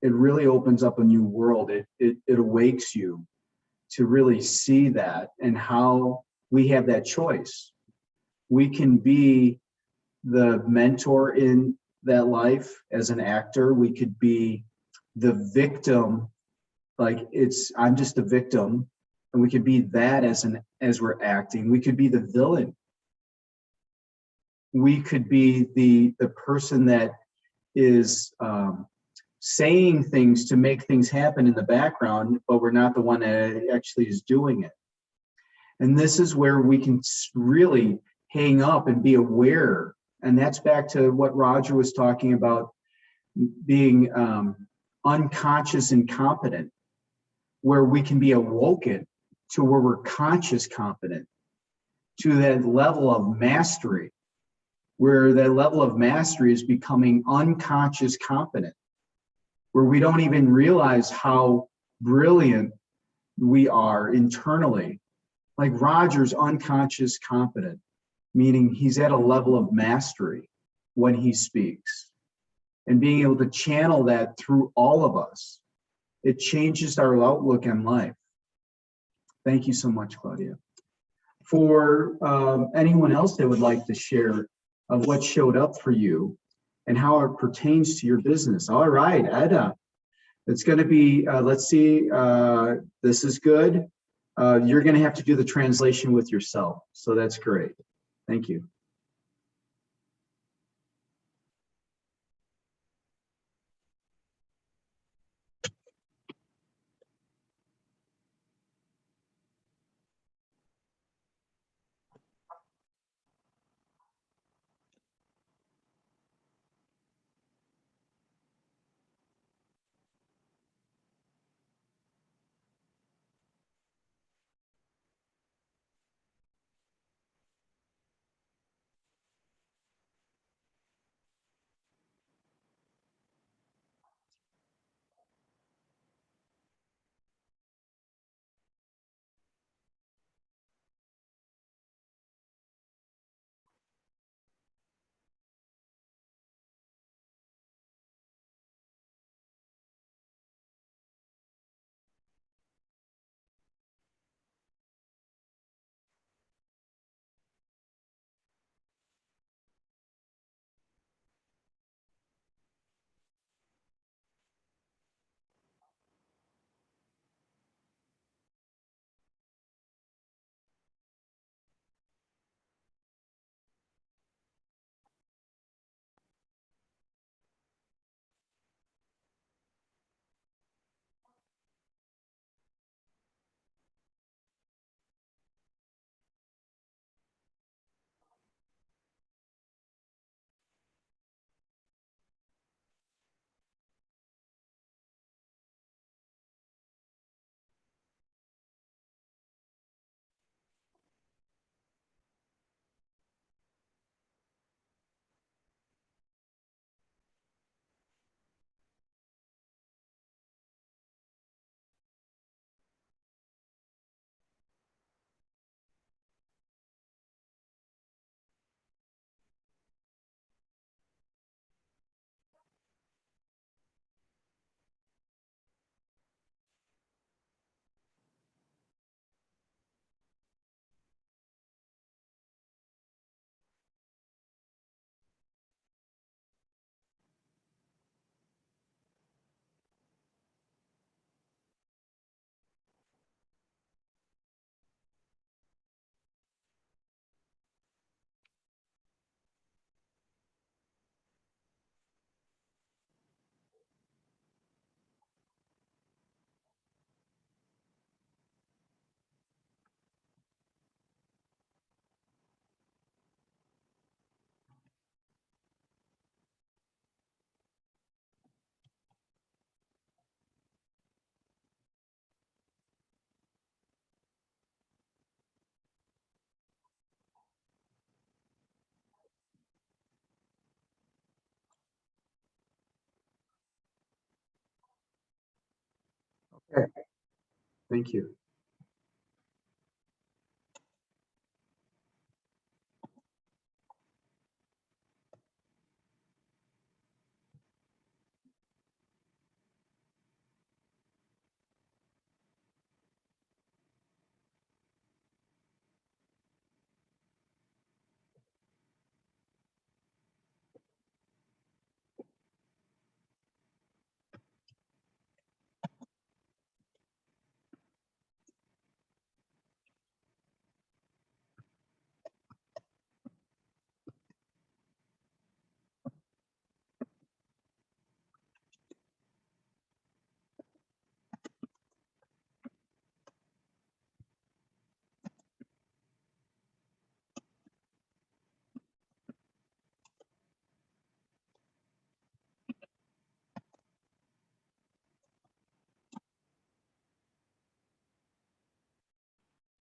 It really opens up a new world. It awakes you to really see that and how we have that choice. We can be the mentor in that life as an actor. We could be the victim, like I'm just a victim, and we could be that as we're acting. We could be the villain. We could be the person that is saying things to make things happen in the background, but we're not the one that actually is doing it. And this is where we can really hang up and be aware. And that's back to what Roger was talking about, being unconscious and competent, where we can be awoken to where we're conscious competent, to that level of mastery, where that level of mastery is becoming unconscious competent, where we don't even realize how brilliant we are internally. Like Roger's unconscious competent, meaning he's at a level of mastery when he speaks, and being able to channel that through all of us. It changes our outlook on life. Thank you so much, Claudia. For anyone else that would like to share of what showed up for you and how it pertains to your business. All right, Edda, It's going to be, let's see, this is good. You're going to have to do the translation with yourself. So that's great. Thank you. Okay. Thank you.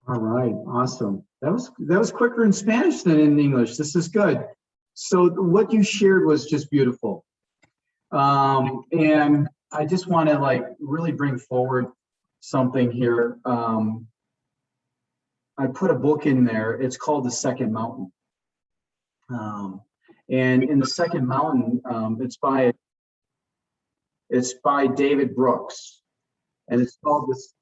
All right, awesome. That was quicker in Spanish than in English. This is good. So what you shared was just beautiful. And I just want to like really bring forward something here. I put a book in there. It's called The Second Mountain. And in The Second Mountain, it's by David Brooks, and it's called this.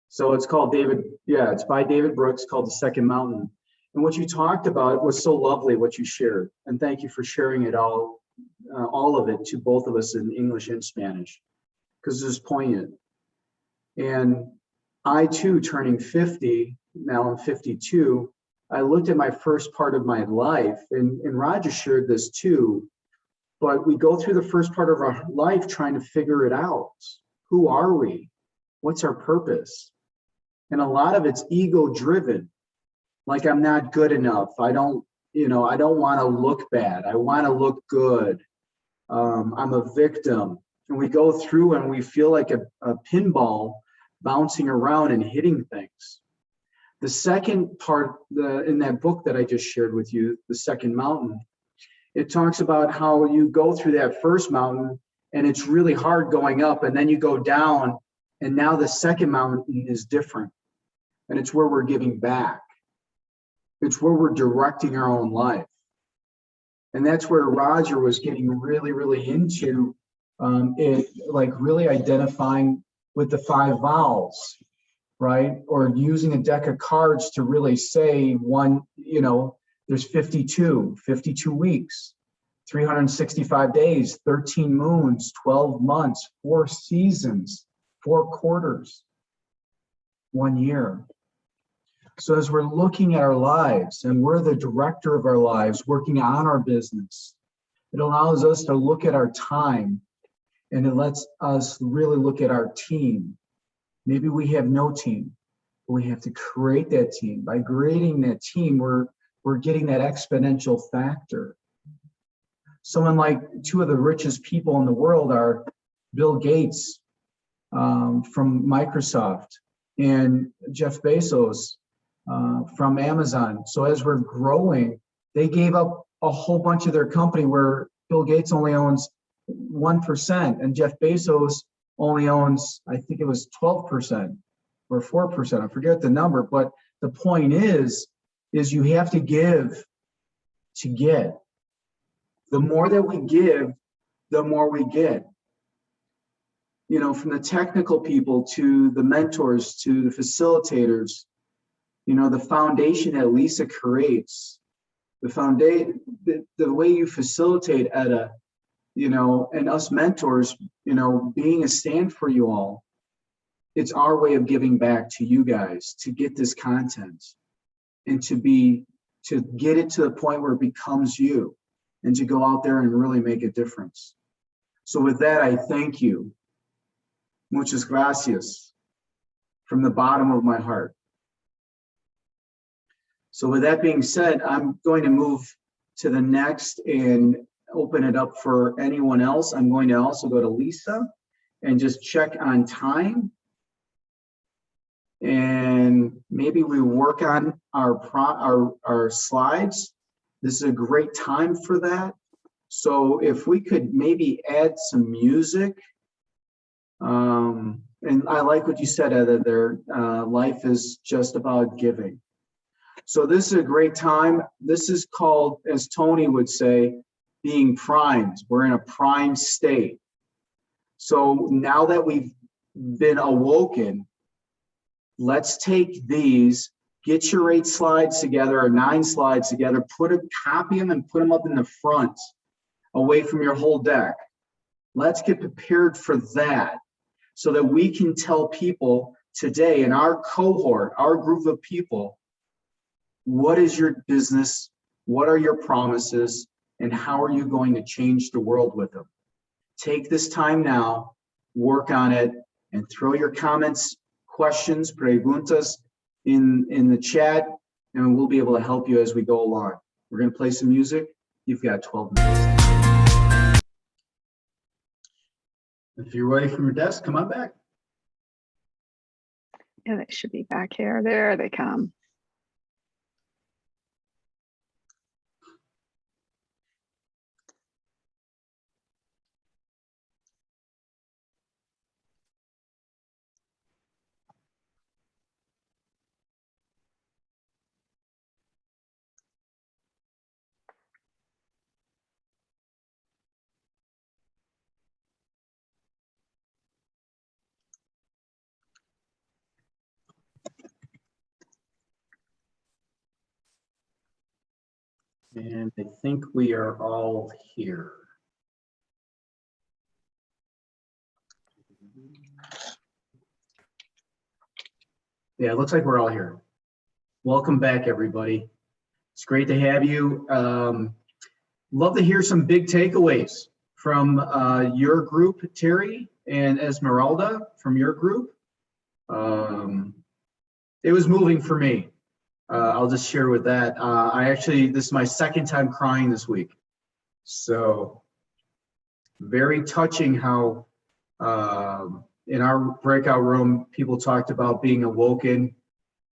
So it's called it's by David Brooks, called The Second Mountain. And what you talked about was so lovely, what you shared. And thank you for sharing it all all of it to both of us in English and Spanish, because it's poignant. And I too, turning 50, now I'm 52, I looked at my first part of my life, and Roger shared this too, but we go through the first part of our life trying to figure it out. Who are we? What's our purpose? And a lot of it's ego driven. Like, I'm not good enough. I don't want to look bad. I want to look good. I'm a victim. And we go through and we feel like a pinball bouncing around and hitting things. The second part in that book that I just shared with you, The Second Mountain, it talks about how you go through that first mountain and it's really hard going up, and then you go down, and now the second mountain is different. And it's where we're giving back. It's where we're directing our own life. And that's where Roger was getting really, really into it, like really identifying with the 5 vowels, right? Or using a deck of cards to really say there's 52 weeks, 365 days, 13 moons, 12 months, 4 seasons, 4 quarters, 1 year. So as we're looking at our lives and we're the director of our lives, working on our business, it allows us to look at our time, and it lets us really look at our team. Maybe we have no team, but we have to create that team. By creating that team, we're getting that exponential factor. Someone like 2 of the richest people in the world are Bill Gates from Microsoft and Jeff Bezos from Amazon. So as we're growing, they gave up a whole bunch of their company, where Bill Gates only owns 1% and Jeff Bezos only owns, I think it was 12% or 4%. I forget the number, but the point is you have to give to get. The more that we give, the more we get. From the technical people to the mentors to the facilitators, the foundation that Lisa creates, the way you facilitate Etta, and us mentors, being a stand for you all, it's our way of giving back to you guys to get this content and to get it to the point where it becomes you, and to go out there and really make a difference. So with that, I thank you. Muchas gracias from the bottom of my heart. So with that being said, I'm going to move to the next and open it up for anyone else. I'm going to also go to Lisa and just check on time. And maybe we work on our slides. This is a great time for that. So if we could maybe add some music. And I like what you said, Etta, there. Life is just about giving. So this is a great time. This is called, as Tony would say, being primed. We're in a prime state. So now that we've been awoken, let's take these, get your 8 slides together or 9 slides together, copy them and put them up in the front, away from your whole deck. Let's get prepared for that, so that we can tell people today in our cohort, our group of people, what is your business, what are your promises, and how are you going to change the world with them? Take this time now, work on it, and throw your comments, questions, preguntas in the chat, and we'll be able to help you as we go along. We're going to play some music. You've got 12 minutes. If you're ready from your desk, come on back. Yeah, they should be back here. There they come. And I think we are all here. Yeah, it looks like we're all here. Welcome back, everybody. It's great to have you. Love to hear some big takeaways from your group, Terry, and Esmeralda from your group. It was moving for me. I'll just share with that. This is my second time crying this week. So very touching how in our breakout room, people talked about being awoken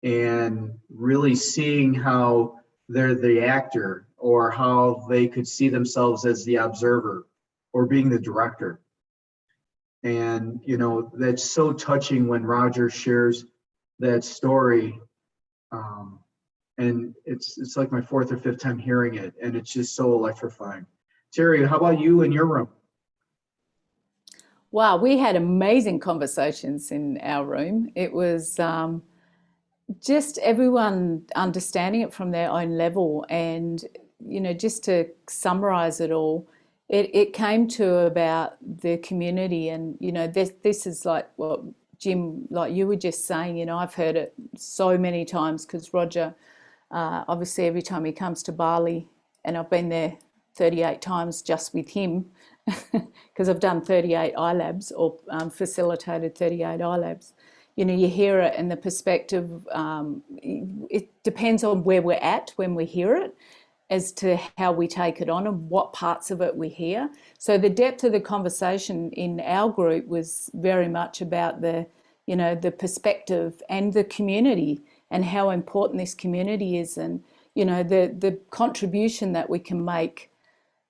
and really seeing how they're the actor or how they could see themselves as the observer or being the director. And, you know, that's so touching when Roger shares that story. And it's like my fourth or fifth time hearing it, and it's just so electrifying. Terry, how about you in your room? Wow, we had amazing conversations in our room. It was just everyone understanding it from their own level. And, you know, just to summarize it all, it came to about the community. And, you know, this is like what Jim, like you were just saying, you know, I've heard it so many times because Roger, obviously every time he comes to Bali, and I've been there 38 times just with him, because I've done 38 iLabs or facilitated 38 iLabs. You know, you hear it and the perspective, it depends on where we're at when we hear it as to how we take it on and what parts of it we hear. So the depth of the conversation in our group was very much about the, you know, the perspective and the community and how important this community is, and, you know, the contribution that we can make,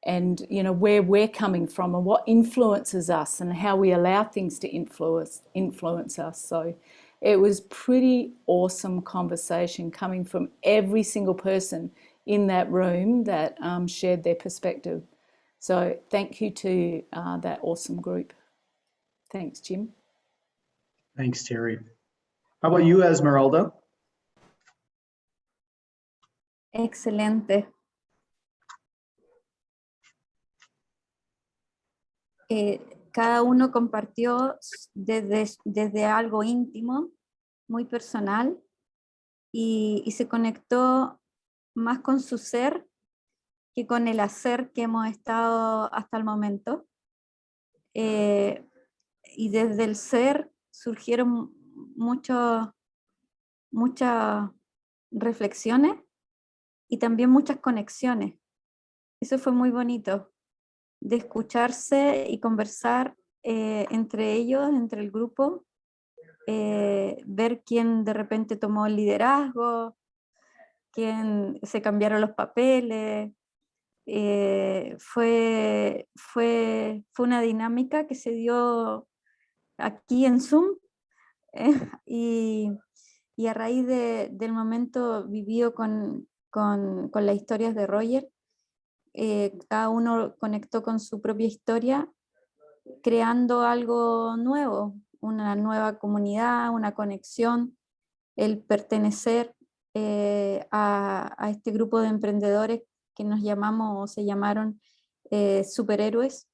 and, you know, where we're coming from and what influences us and how we allow things to influence us. So it was pretty awesome conversation coming from every single person in that room that shared their perspective. So thank you to that awesome group. Thanks, Jim. Thanks, Terry. How about you, Esmeralda? Excelente. Cada uno compartió desde algo íntimo, muy personal, y se conectó más con su ser que con el hacer que hemos estado hasta el momento. Y desde el ser surgieron muchas reflexiones y también muchas conexiones. Eso fue muy bonito, de escucharse y conversar entre ellos, entre el grupo, ver quién de repente tomó el liderazgo, quién se cambiaron los papeles. Fue una dinámica que se dio aquí en Zoom, y a raíz del momento vivido con las historias de Roger, cada uno conectó con su propia historia, creando algo nuevo, una nueva comunidad, una conexión, el pertenecer a este grupo de emprendedores que nos llamamos o se llamaron superhéroes,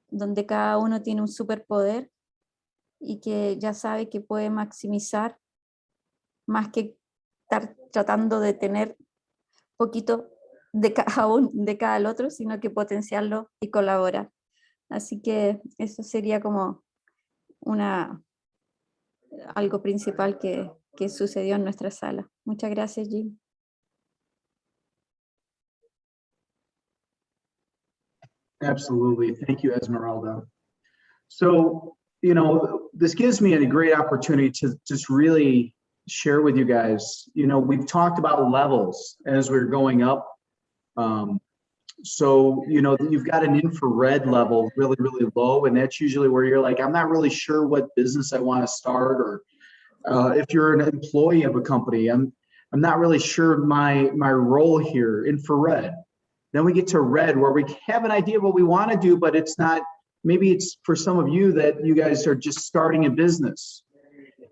donde cada uno tiene un superpoder y que ya sabe que puede maximizar más que estar tratando de tener poquito de cada otro, sino que potenciarlo y colaborar. Así que eso sería como algo principal que sucedió en nuestra sala. Muchas gracias, Jim. Absolutely. Thank you, Esmeralda. So, you know, this gives me a great opportunity to just really share with you guys. You know, we've talked about levels as we're going up. So, you know, you've got an infrared level really, really low, and that's usually where you're like, I'm not really sure what business I want to start, or if you're an employee of a company, I'm not really sure my role here, infrared. Then we get to red, where we have an idea of what we want to do, but it's not, maybe it's for some of you that you guys are just starting a business,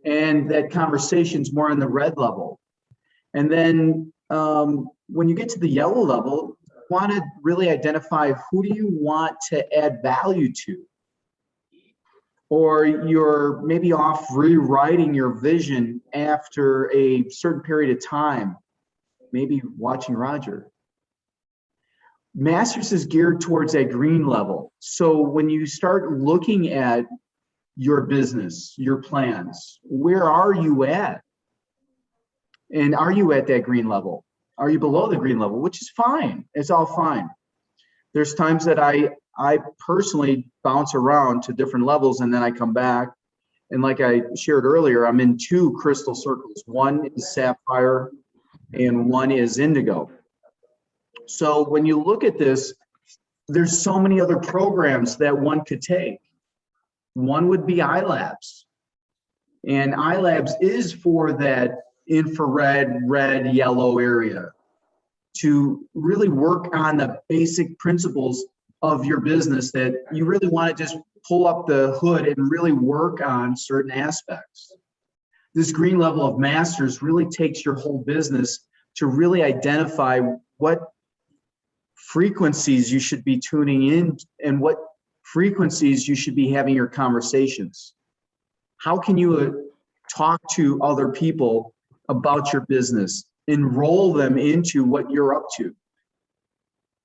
and that conversation's more on the red level. And then when you get to the yellow level, you want to really identify who do you want to add value to, or you're maybe off rewriting your vision after a certain period of time, maybe watching Roger. Masters is geared towards that green level. So when you start looking at your business, your plans, where are you at? And are you at that green level? Are you below the green level? Which is fine. It's all fine. There's times that I personally bounce around to different levels and then I come back. And like I shared earlier, I'm in 2 crystal circles. One is sapphire and one is indigo. So when you look at this, there's so many other programs that one could take. One would be iLabs. And iLabs is for that infrared, red, yellow area to really work on the basic principles of your business that you really want to just pull up the hood and really work on certain aspects. This green level of masters really takes your whole business to really identify what frequencies you should be tuning in and what frequencies you should be having your conversations. How can you talk to other people about your business? Enroll them into what you're up to.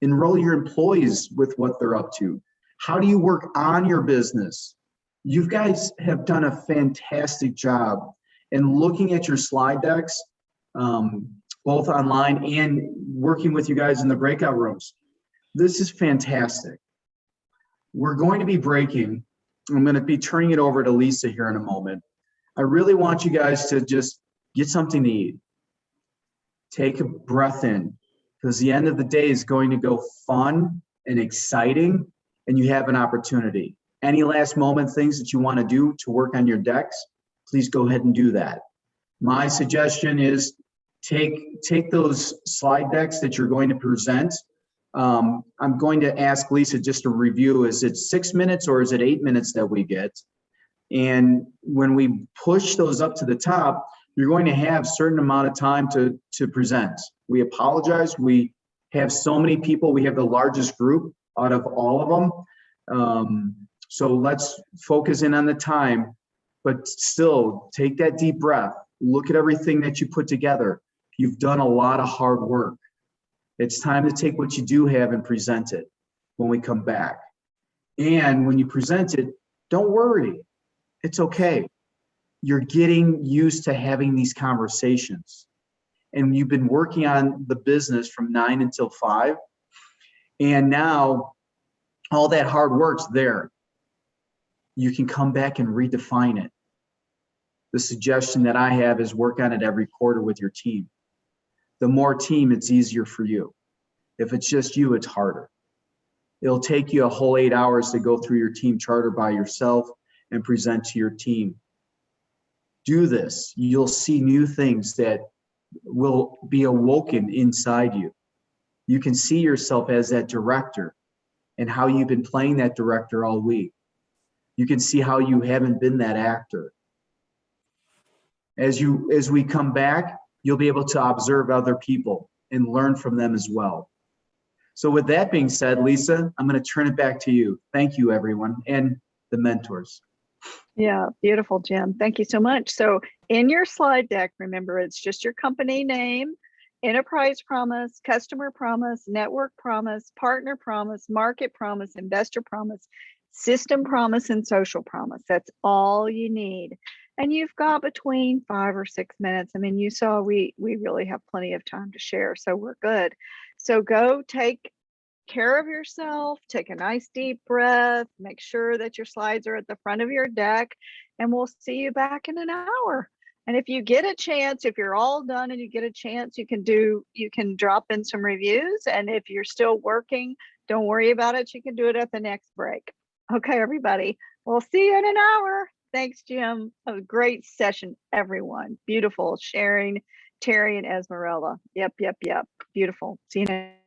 Enroll your employees with what they're up to. How do you work on your business? You guys have done a fantastic job in looking at your slide decks, both online and working with you guys in the breakout rooms. This is fantastic. We're going to be breaking. I'm going to be turning it over to Lisa here in a moment. I really want you guys to just get something to eat. Take a breath in, because the end of the day is going to go fun and exciting, and you have an opportunity. Any last moment things that you want to do to work on your decks, please go ahead and do that. My suggestion is take those slide decks that you're going to present. I'm going to ask Lisa just to review, is it 6 minutes or is it 8 minutes that we get? And when we push those up to the top, you're going to have a certain amount of time to present. We apologize. We have so many people. We have the largest group out of all of them. So let's focus in on the time, but still take that deep breath. Look at everything that you put together. You've done a lot of hard work. It's time to take what you do have and present it when we come back. And when you present it, don't worry. It's okay. You're getting used to having these conversations. And you've been working on the business from 9 until 5. And now all that hard work's there. You can come back and redefine it. The suggestion that I have is work on it every quarter with your team. The more team, it's easier for you. If it's just you, it's harder. It'll take you a whole 8 hours to go through your team charter by yourself and present to your team. Do this. You'll see new things that will be awoken inside you. You can see yourself as that director and how you've been playing that director all week. You can see how you haven't been that actor. As we come back, you'll be able to observe other people and learn from them as well. So with that being said, Lisa, I'm going to turn it back to you. Thank you, everyone, and the mentors. Yeah, beautiful, Jim. Thank you so much. So in your slide deck, remember, it's just your company name, enterprise promise, customer promise, network promise, partner promise, market promise, investor promise, system promise, and social promise. That's all you need. And you've got between 5 or 6 minutes. I mean, you saw we really have plenty of time to share, so we're good. So go take care of yourself, take a nice deep breath, make sure that your slides are at the front of your deck, and we'll see you back in an hour. And if you get a chance, if you're all done and you get a chance, you can drop in some reviews. And if you're still working, don't worry about it. You can do it at the next break. Okay, everybody. We'll see you in an hour. Thanks, Jim. A great session, everyone. Beautiful sharing, Terry and Esmeralda. Yep. Beautiful. See you next.